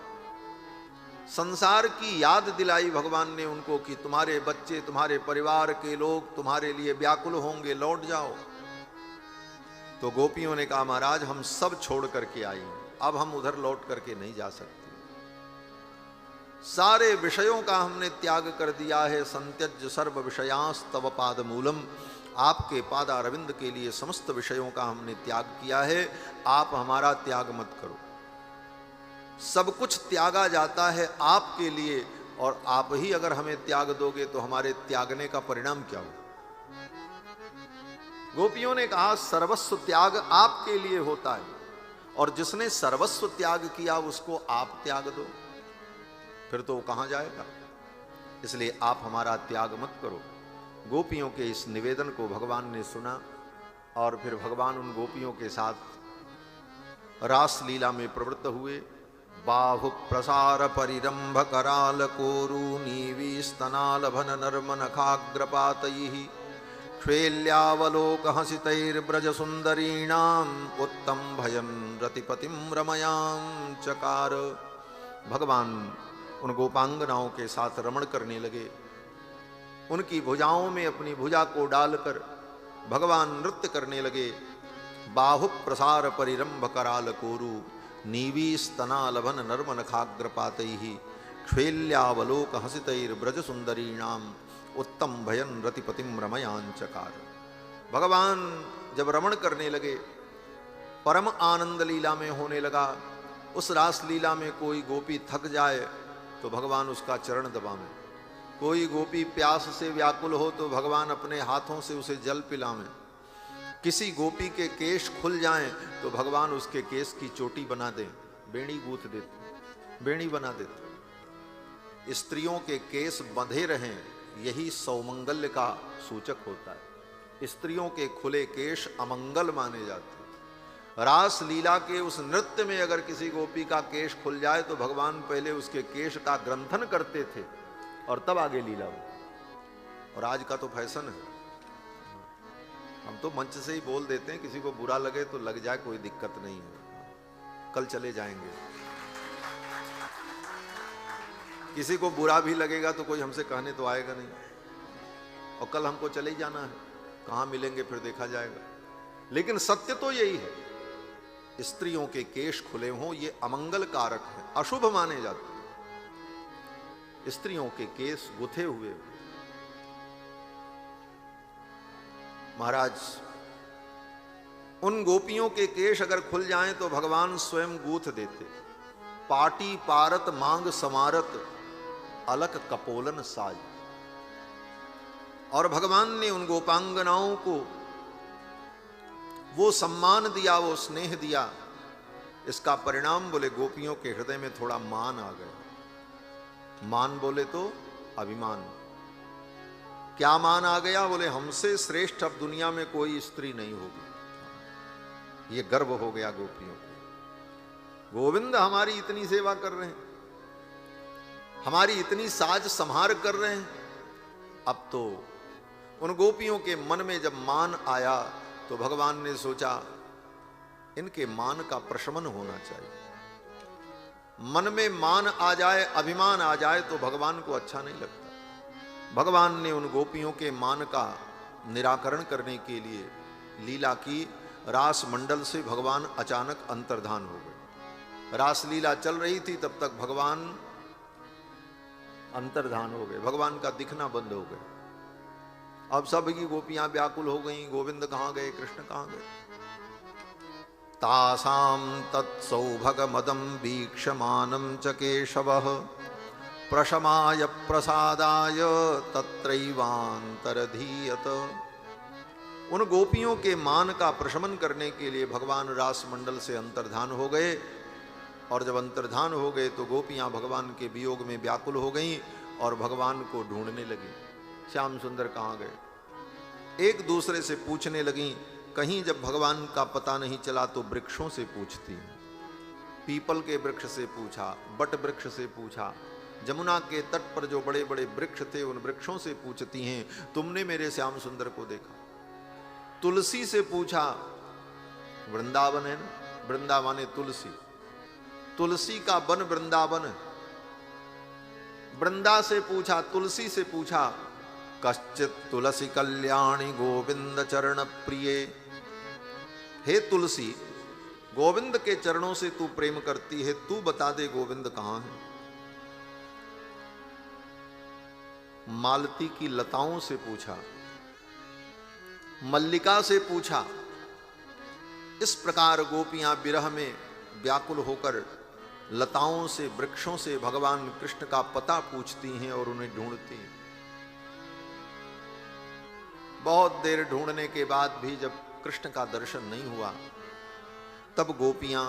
S1: संसार की याद दिलाई भगवान ने उनको कि तुम्हारे बच्चे, तुम्हारे परिवार के लोग तुम्हारे लिए व्याकुल होंगे, लौट जाओ। तो गोपियों ने कहा, महाराज हम सब छोड़ करके आई, अब हम उधर लौट करके नहीं जा सकते। सारे विषयों का हमने त्याग कर दिया है। संत्यज्य सर्व विषयांस तव पाद मूलम। आपके पादारविंद के लिए समस्त विषयों का हमने त्याग किया है, आप हमारा त्याग मत करो। सब कुछ त्यागा जाता है आपके लिए, और आप ही अगर हमें त्याग दोगे तो हमारे त्यागने का परिणाम क्या हो। गोपियों ने कहा, सर्वस्व त्याग आपके लिए होता है, और जिसने सर्वस्व त्याग किया उसको आप त्याग दो, फिर तो वो कहां जाएगा। इसलिए आप हमारा त्याग मत करो। गोपियों के इस निवेदन को भगवान ने सुना, और फिर भगवान उन गोपियों के साथ रास लीला में प्रवृत्त हुए। बाहु प्रसार परिरंभ कराल कोरू नीवी स्तनाल भन नर्म नखाग्रपातैः श्वेल्यावलोक हसितैर्ब्रज सुंदरीणाम उत्तम भयन रतिपतिम रमयाम चकार। भगवान उन गोपांगनाओं के साथ रमण करने लगे। उनकी भुजाओं में अपनी भुजा को डालकर भगवान नृत्य करने लगे। बाहु प्रसार परिरंभ कराल कोरू नीवी स्तनालभन नर्म नखाग्रपातैः श्वेल्यावलोक हसितैर्ब्रज सुंदरीणाम उत्तम भयन रतिपतिम रमयांचकार। भगवान जब रमण करने लगे, परम आनंद लीला में होने लगा। उस रास लीला में कोई गोपी थक जाए तो भगवान उसका चरण दबावें, कोई गोपी प्यास से व्याकुल हो तो भगवान अपने हाथों से उसे जल पिलावें, किसी गोपी के केश खुल जाएं तो भगवान उसके केश की चोटी बना दें, बेड़ी गूंथ देते, बेड़ी बना देते। स्त्रियों के केश बंधे रहें, यही सौमंगल्य का सूचक होता है। स्त्रियों के खुले केश अमंगल माने जाते हैं। रास लीला के उस नृत्य में अगर किसी गोपी का केश खुल जाए तो भगवान पहले उसके केश का ग्रंथन करते थे और तब आगे लीला हो। और आज का तो फैशन है, हम तो मंच से ही बोल देते हैं, किसी को बुरा लगे तो लग जाए, कोई दिक्कत नहीं है, कल चले जाएंगे। किसी को बुरा भी लगेगा तो कोई हमसे कहने तो आएगा नहीं, और कल हमको चले ही जाना है, कहां मिलेंगे फिर देखा जाएगा। लेकिन सत्य तो यही है, स्त्रियों के केश खुले हों ये अमंगल कारक है, अशुभ माने जाते हैं। स्त्रियों के केश गुथे हुए। महाराज उन गोपियों के केश अगर खुल जाएं तो भगवान स्वयं गूथ देते। पाटी पारत मांग समारत अलक कपोलन साज। और भगवान ने उन गोपांगनाओं को वो सम्मान दिया, वो स्नेह दिया। इसका परिणाम बोले गोपियों के हृदय में थोड़ा मान आ गया। मान बोले तो अभिमान। क्या मान आ गया? बोले हमसे श्रेष्ठ अब दुनिया में कोई स्त्री नहीं होगी। ये गर्व हो गया गोपियों को। गोविंद हमारी इतनी सेवा कर रहे हैं, हमारी इतनी साज संहार कर रहे हैं। अब तो उन गोपियों के मन में जब मान आया तो भगवान ने सोचा इनके मान का प्रशमन होना चाहिए। मन में मान आ जाए, अभिमान आ जाए तो भगवान को अच्छा नहीं लगता। भगवान ने उन गोपियों के मान का निराकरण करने के लिए लीला की। रास मंडल से भगवान अचानक अंतर्धान हो गए। रास लीला चल रही थी, तब तक भगवान अंतर्धान हो गए, भगवान का दिखना बंद हो गया। अब सब की गोपियां व्याकुल हो गईं, गोविंद कहां गए, कृष्ण कहां गए। तासाम तत्सौभगमदं वीक्षमानं च केशवः प्रशमाय प्रसादाय तत्रैवान्तरधीयत। उन गोपियों के मान का प्रशमन करने के लिए भगवान रास मंडल से अंतर्धान हो गए, और जब अंतर्धान हो गए तो गोपियां भगवान के वियोग में व्याकुल हो गईं और भगवान को ढूंढने लगी। श्याम सुंदर कहाँ गए, एक दूसरे से पूछने लगी। कहीं जब भगवान का पता नहीं चला तो वृक्षों से पूछती, पीपल के वृक्ष से पूछा, बट वृक्ष से पूछा, जमुना के तट पर जो बड़े बड़े वृक्ष थे उन वृक्षों से पूछती हैं, तुमने मेरे श्याम सुंदर को देखा। तुलसी से पूछा, वृंदावन है ना, वृंदावन है तुलसी, तुलसी का वन वृंदावन। वृंदा से पूछा, तुलसी से पूछा, कश्चित तुलसी कल्याणी गोविंद चरण प्रिय। हे तुलसी, गोविंद के चरणों से तू प्रेम करती है, तू बता दे गोविंद कहां है। मालती की लताओं से पूछा, मल्लिका से पूछा। इस प्रकार गोपियां विरह में व्याकुल होकर लताओं से, वृक्षों से भगवान कृष्ण का पता पूछती हैं और उन्हें ढूंढती हैं। बहुत देर ढूंढने के बाद भी जब कृष्ण का दर्शन नहीं हुआ, तब गोपियां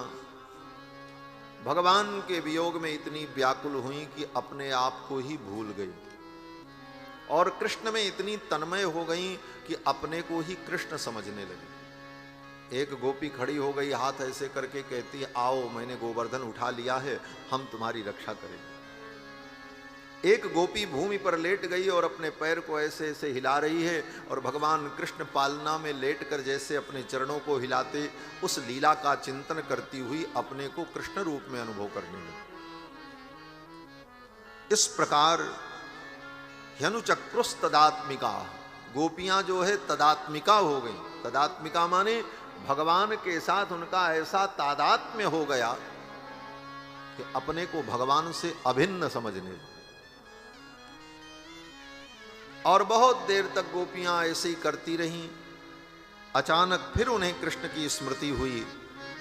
S1: भगवान के वियोग में इतनी व्याकुल हुई कि अपने आप को ही भूल गई और कृष्ण में इतनी तन्मय हो गई कि अपने को ही कृष्ण समझने लगी। एक गोपी खड़ी हो गई, हाथ ऐसे करके कहती, आओ मैंने गोवर्धन उठा लिया है, हम तुम्हारी रक्षा करेंगे। एक गोपी भूमि पर लेट गई और अपने पैर को ऐसे ऐसे हिला रही है और भगवान कृष्ण पालना में लेटकर जैसे अपने चरणों को हिलाते, उस लीला का चिंतन करती हुई अपने को कृष्ण रूप में अनुभव करने लगी। इस प्रकार ह्यनुचक्रुस तदात्मिका, गोपियां जो है तदात्मिका हो गई। तदात्मिका माने भगवान के साथ उनका ऐसा तादात्म्य हो गया कि अपने को भगवान से अभिन्न समझने लगी। और बहुत देर तक गोपियां ऐसे ही करती रहीं। अचानक फिर उन्हें कृष्ण की स्मृति हुई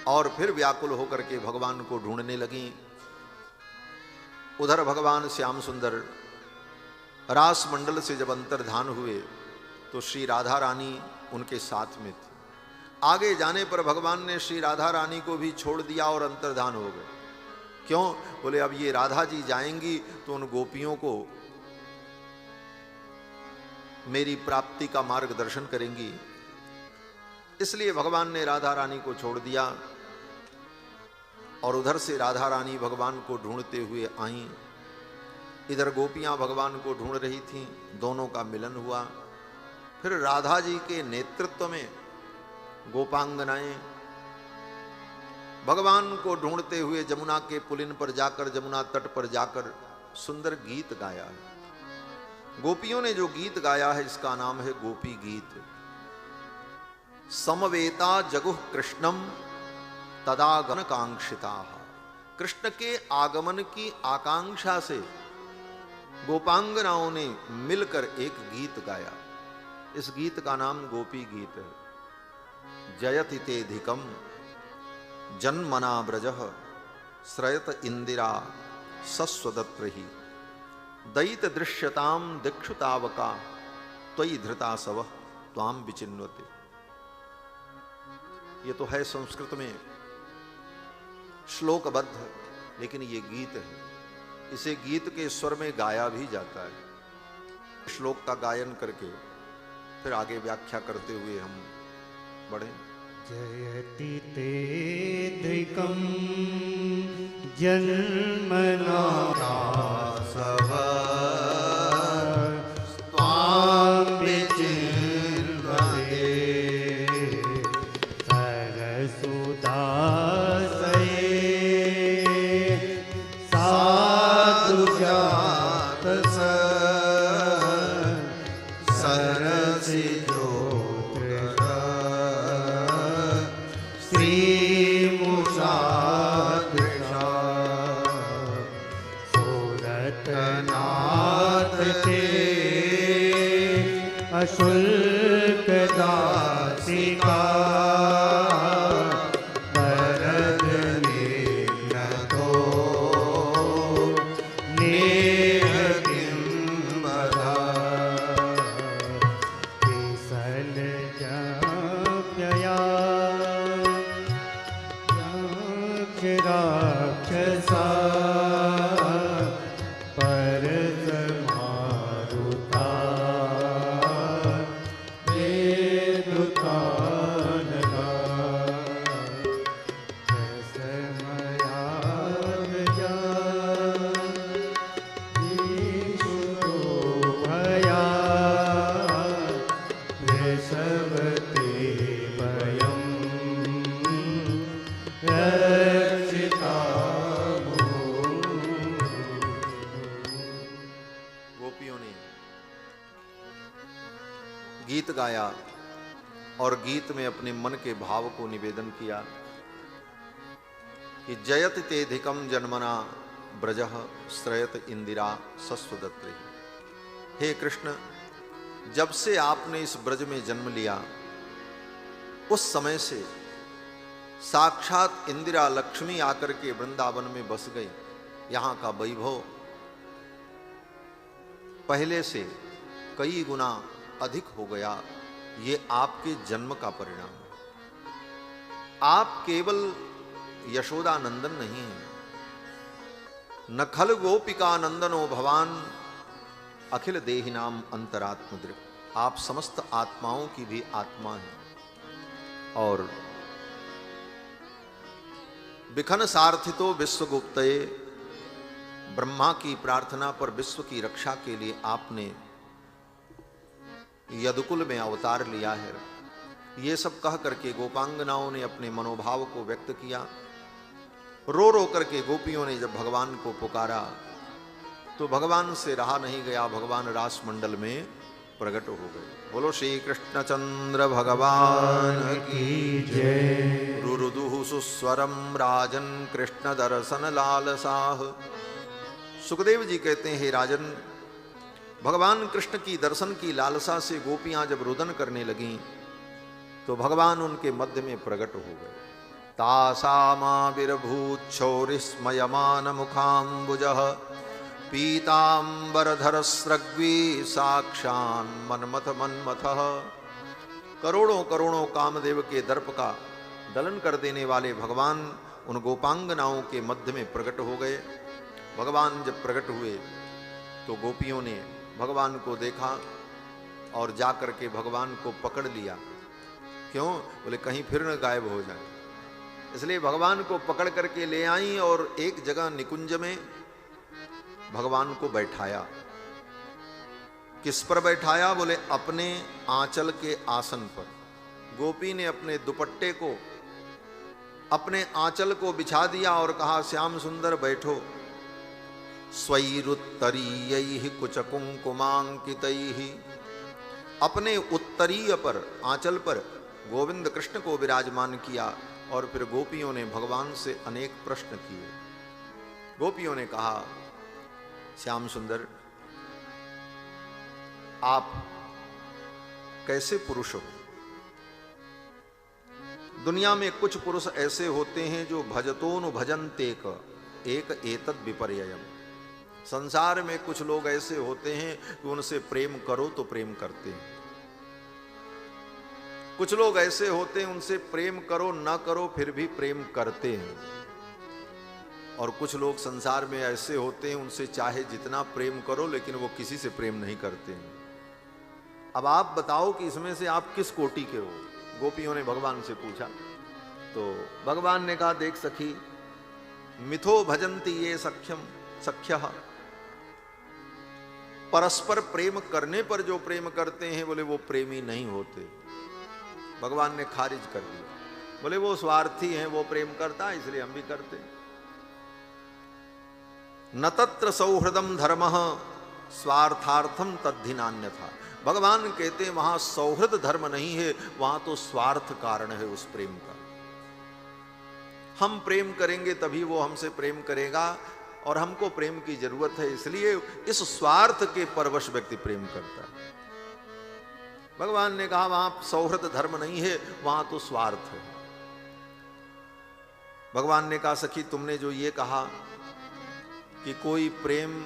S1: और फिर व्याकुल होकर के भगवान को ढूंढने लगीं। उधर भगवान श्याम सुंदर रास मंडल से जब अंतर्धान हुए तो श्री राधा रानी उनके साथ में थी। आगे जाने पर भगवान ने श्री राधा रानी को भी छोड़ दिया और अंतर्धान हो गए। क्यों? बोले अब ये राधा जी जाएंगी तो उन गोपियों को मेरी प्राप्ति का मार्गदर्शन करेंगी, इसलिए भगवान ने राधा रानी को छोड़ दिया। और उधर से राधा रानी भगवान को ढूंढते हुए आईं। इधर गोपियां भगवान को ढूंढ रही थीं, दोनों का मिलन हुआ। फिर राधा जी के नेतृत्व में गोपांगनाएं भगवान को ढूंढते हुए जमुना के पुलिन पर जाकर, जमुना तट पर जाकर सुंदर गीत गाया है। गोपियों ने जो गीत गाया है इसका नाम है गोपी गीत। समवेता जगुः कृष्णम तदागमन कांक्षिता। कृष्ण के आगमन की आकांक्षा से गोपांगनाओं ने मिलकर एक गीत गाया। इस गीत का नाम गोपी गीत है। जयति तेधिकम जन्मना ब्रजः श्रयत इंदिरा सस्वदत्रहि दयित दृश्यताम दिक्षुतावका त्वयि धृता सवः त्वाम विचिन्वते। ये तो है संस्कृत में श्लोकबद्ध, लेकिन ये गीत है। इसे गीत के स्वर में गाया भी जाता है। श्लोक का गायन करके फिर आगे व्याख्या करते हुए हम बढ़े।
S2: जयति तेधिकं जन्मना सवः त्वां विचिन्वते सरसुदासये साधुजात सरसिजो नाथ ते अशुल्क दासिका भरत लेन तो नेह किम बधा विसल जप्यया राक्षसा पर मारुता वेदुतानगा रसमया गया ईशुतो भया वृषभते वयम्
S1: गोपियों ने गीत गाया और गीत में अपने मन के भाव को निवेदन किया कि जयत तेधिकम जन्मना ब्रजः श्रयत इंदिरा सस्वदत्रे। हे कृष्ण, जब से आपने इस ब्रज में जन्म लिया उस समय से साक्षात इंदिरा लक्ष्मी आकर के वृंदावन में बस गई। यहां का वैभव पहले से कई गुना अधिक हो गया। ये आपके जन्म का परिणाम है। आप केवल यशोदा नंदन नहीं हैं, न खल गोपिका नंदनो भवान अखिल देहिनाम अंतरात्मदृक्। आप समस्त आत्माओं की भी आत्मा हैं। और बिखन सार्थितो विश्वगुप्तये, ब्रह्मा की प्रार्थना पर विश्व की रक्षा के लिए आपने यदुकुल में अवतार लिया है। ये सब कह करके गोपांगनाओं ने अपने मनोभाव को व्यक्त किया। रो रो करके गोपियों ने जब भगवान को पुकारा तो भगवान से रहा नहीं गया, भगवान रास मंडल में प्रकट हो गए। बोलो श्री कृष्णचंद्र भगवान की जय। रुरुदुः सुस्वरम राजन कृष्ण दर्शन लालसाह। सुखदेव जी कहते हैं, हे राजन, भगवान कृष्ण की दर्शन की लालसा से गोपियां जब रुदन करने लगीं तो भगवान उनके मध्य में प्रकट हो गए। तासामाविर्भूच्छौरिस्मयमान मुखाम्बुजः पीतांबरधर स्रग्वी साक्षान मन्मथ मन्मथः। करोड़ों करोड़ों कामदेव के दर्प का दलन कर देने वाले भगवान उन गोपांगनाओं के मध्य में प्रकट हो गए। भगवान जब प्रकट हुए तो गोपियों ने भगवान को देखा और जाकर के भगवान को पकड़ लिया। क्यों? बोले कहीं फिर न गायब हो जाए, इसलिए भगवान को पकड़ करके ले आई और एक जगह निकुंज में भगवान को बैठाया। किस पर बैठाया? बोले अपने आंचल के आसन पर। गोपी ने अपने दुपट्टे को, अपने आंचल को बिछा दिया और कहा, श्याम सुंदर बैठो। स्वैरुत्तरीयैः कुचकुंकुमांकितैः, अपने उत्तरीय पर, आंचल पर गोविंद कृष्ण को विराजमान किया और फिर गोपियों ने भगवान से अनेक प्रश्न किए। गोपियों ने कहा, श्याम सुंदर, आप कैसे पुरुष हो? दुनिया में कुछ पुरुष ऐसे होते हैं जो भजतोनु भजन्तेक एक एतद विपर्ययम्। संसार में कुछ लोग ऐसे होते हैं कि उनसे प्रेम करो तो प्रेम करते हैं। कुछ लोग ऐसे होते हैं उनसे प्रेम करो ना करो फिर भी प्रेम करते हैं। और कुछ लोग संसार में ऐसे होते हैं उनसे चाहे जितना प्रेम करो लेकिन वो किसी से प्रेम नहीं करते हैं। अब आप बताओ कि इसमें से आप किस कोटि के हो? गोपियों ने भगवान से पूछा तो भगवान ने कहा, देख सखी, मिथो भजन्ति ये सख्यम सख्यः, परस्पर प्रेम करने पर जो प्रेम करते हैं बोले वो प्रेमी नहीं होते। भगवान ने खारिज कर दिया, बोले वो स्वार्थी हैं, वो प्रेम करता है इसलिए हम भी करते हैं। न तत्र सौहृदम धर्मः स्वार्थार्थम तद्धिनान्यथा। भगवान कहते हैं वहां सौहृद धर्म नहीं है, वहां तो स्वार्थ कारण है उस प्रेम का। हम प्रेम करेंगे तभी वो हमसे प्रेम करेगा, और हमको प्रेम की जरूरत है, इसलिए इस स्वार्थ के परवश व्यक्ति प्रेम करता है। भगवान ने कहा वहां सौहृद धर्म नहीं है, वहां तो स्वार्थ है। भगवान ने कहा सखी तुमने जो ये कहा कि कोई प्रेम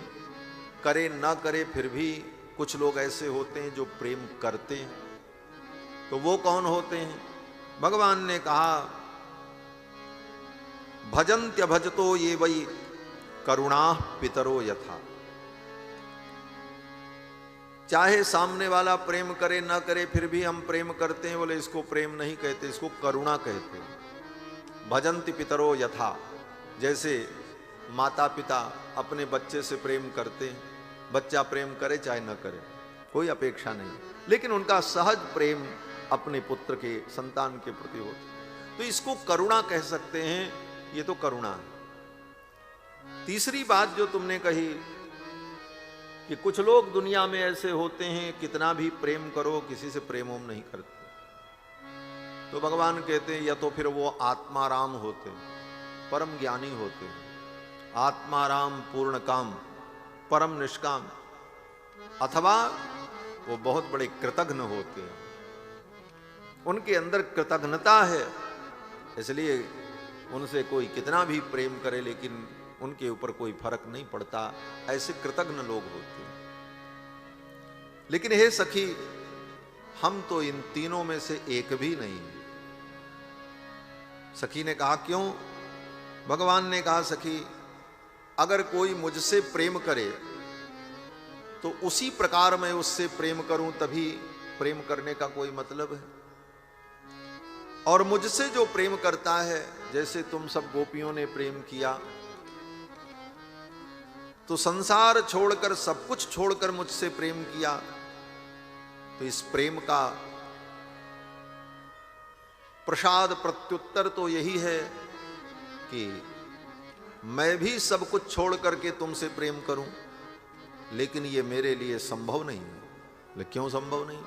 S1: करे ना करे, फिर भी कुछ लोग ऐसे होते हैं जो प्रेम करते हैं, तो वो कौन होते हैं? भगवान ने कहा भजन्त्य भजतो ये वही करुणा पितरो यथा। चाहे सामने वाला प्रेम करे ना करे, फिर भी हम प्रेम करते हैं, बोले इसको प्रेम नहीं कहते, इसको करुणा कहते हैं। भजन्ति पितरो यथा, जैसे माता पिता अपने बच्चे से प्रेम करते हैं, बच्चा प्रेम करे चाहे न करे, कोई अपेक्षा नहीं, लेकिन उनका सहज प्रेम अपने पुत्र के संतान के प्रति होता, तो इसको करुणा कह सकते हैं। ये तो करुणा है। तीसरी बात जो तुमने कही कि कुछ लोग दुनिया में ऐसे होते हैं कितना भी प्रेम करो किसी से प्रेम ओम नहीं करते, तो भगवान कहते हैं या तो फिर वो आत्माराम होते, परम ज्ञानी होते, आत्माराम पूर्ण काम परम निष्काम, अथवा वो बहुत बड़े कृतघ्न होते हैं, उनके अंदर कृतघ्नता है, इसलिए उनसे कोई कितना भी प्रेम करे लेकिन उनके ऊपर कोई फर्क नहीं पड़ता, ऐसे कृतघ्न लोग होते हैं। लेकिन हे सखी हम तो इन तीनों में से एक भी नहीं। सखी ने कहा क्यों? भगवान ने कहा सखी अगर कोई मुझसे प्रेम करे तो उसी प्रकार मैं उससे प्रेम करूं, तभी प्रेम करने का कोई मतलब है। और मुझसे जो प्रेम करता है, जैसे तुम सब गोपियों ने प्रेम किया, तो संसार छोड़कर सब कुछ छोड़कर मुझसे प्रेम किया, तो इस प्रेम का प्रसाद प्रत्युत्तर तो यही है कि मैं भी सब कुछ छोड़ करके तुमसे प्रेम करूं, लेकिन ये मेरे लिए संभव नहीं है। क्यों संभव नहीं?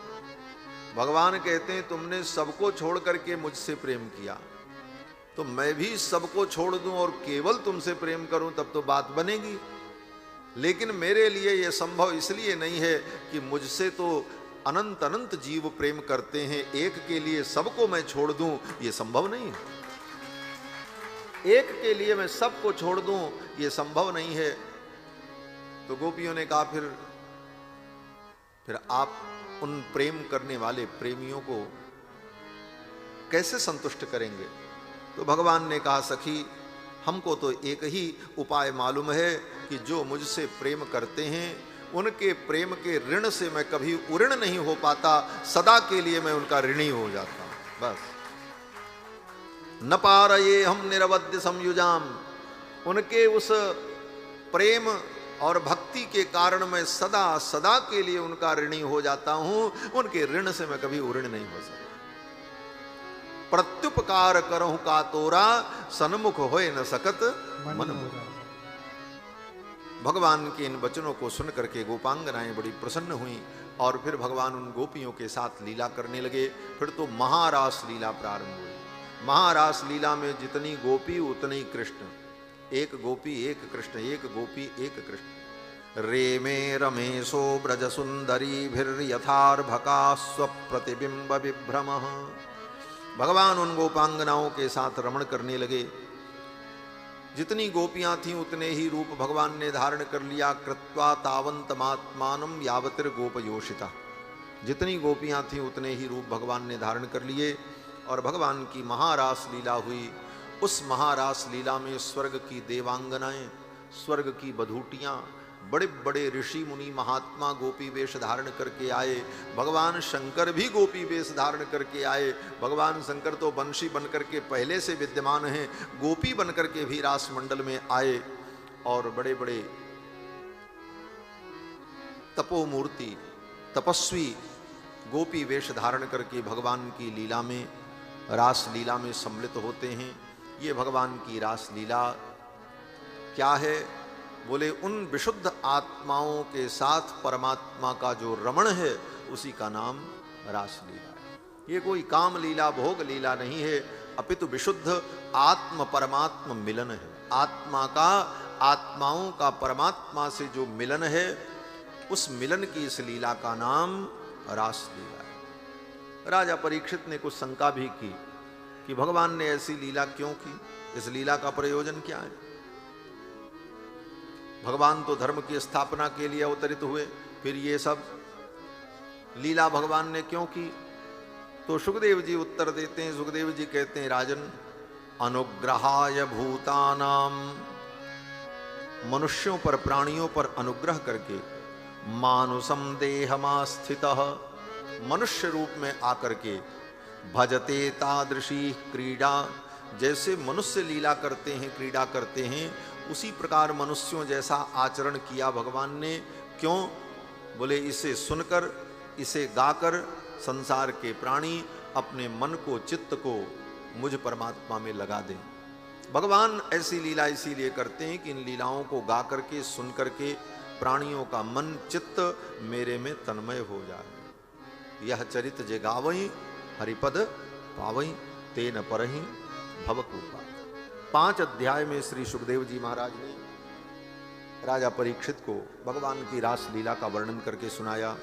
S1: भगवान कहते हैं तुमने सबको छोड़ करके मुझसे प्रेम किया, तो मैं भी सबको छोड़ दूं और केवल तुमसे प्रेम करूं, तब तो बात बनेगी। लेकिन मेरे लिए यह संभव इसलिए नहीं है कि मुझसे तो अनंत अनंत जीव प्रेम करते हैं, एक के लिए सबको मैं छोड़ दूं, यह संभव नहीं है। एक के लिए मैं सबको छोड़ दूं, यह संभव नहीं है। तो गोपियों ने कहा फिर आप उन प्रेम करने वाले प्रेमियों को कैसे संतुष्ट करेंगे? तो भगवान ने कहा सखी हमको तो एक ही उपाय मालूम है कि जो मुझसे प्रेम करते हैं उनके प्रेम के ऋण से मैं कभी उऋण नहीं हो पाता, सदा के लिए मैं उनका ऋणी हो जाता हूं। बस न पारये हम निरवध्य संयुजाम, उनके उस प्रेम और भक्ति के कारण मैं सदा सदा के लिए उनका ऋणी हो जाता हूं, उनके ऋण से मैं कभी उऋण नहीं हो सकता। प्रत्युपकार करहु का तोरा, सन्मुख होए न सकत मन मोरा। भगवान के इन वचनों को सुन करके गोपांगनाएं बड़ी प्रसन्न हुई और फिर भगवान उन गोपियों के साथ लीला करने लगे। फिर तो महारास लीला प्रारंभ हुई। महारास लीला में जितनी गोपी उतनी कृष्ण, एक गोपी एक कृष्ण, एक गोपी एक कृष्ण। रेमे रमेशो ब्रज सुंदरी भिर्यथार्भका स्वप्रतिबिंब विभ्रम। भगवान उन गोपांगनाओं के साथ रमण करने लगे। जितनी गोपियां थीं उतने ही रूप भगवान ने धारण कर लिया। कृत्वा तावंतमात्मानं यावतिर गोपयोषिता। जितनी गोपियां थीं उतने ही रूप भगवान ने धारण कर लिए और भगवान की महारास लीला हुई। उस महारास लीला में स्वर्ग की देवांगनाएं, स्वर्ग की बधूटियां, बड़े बड़े ऋषि मुनि महात्मा गोपी वेश धारण करके आए। भगवान शंकर भी गोपी वेश धारण करके आए। भगवान शंकर तो बंशी बन करके पहले से विद्यमान हैं, गोपी बन करके भी रास मंडल में आए और बड़े बड़े तपोमूर्ति तपस्वी गोपी वेश धारण करके भगवान की लीला में, रास लीला में सम्मिलित होते हैं। ये भगवान की रास लीला क्या है? बोले उन विशुद्ध आत्माओं के साथ परमात्मा का जो रमण है उसी का नाम रास लीला है। ये कोई काम लीला भोग लीला नहीं है, अपितु विशुद्ध आत्म परमात्म मिलन है। आत्मा का आत्माओं का परमात्मा से जो मिलन है, उस मिलन की इस लीला का नाम रास लीला है। राजा परीक्षित ने कुछ शंका भी की कि भगवान ने ऐसी लीला क्यों की, इस लीला का प्रयोजन क्या है। भगवान तो धर्म की स्थापना के लिए अवतरित हुए, फिर ये सब लीला भगवान ने क्यों की। तो सुखदेव जी उत्तर देते हैं, सुखदेव जी कहते हैं, राजन, अनुग्रहाय भूतानाम, मनुष्यों पर प्राणियों पर अनुग्रह करके, मानुषम देहमास्थितः, मनुष्य रूप में आकर के, भजते तादृशी क्रीडा, जैसे मनुष्य लीला करते हैं, क्रीड़ा करते हैं, उसी प्रकार मनुष्यों जैसा आचरण किया भगवान ने। क्यों? बोले इसे सुनकर, इसे गाकर संसार के प्राणी अपने मन को, चित्त को मुझ परमात्मा में लगा दें। भगवान ऐसी लीला इसीलिए करते हैं कि इन लीलाओं को गा करके, सुन करके प्राणियों का मन, चित्त मेरे में तन्मय हो जाए। यह चरित जे गावई हरिपद पावई, तेन परहि भवकूपा। 5 अध्याय में श्री सुखदेव जी महाराज ने राजा परीक्षित को भगवान की रास लीला का वर्णन करके सुनाया।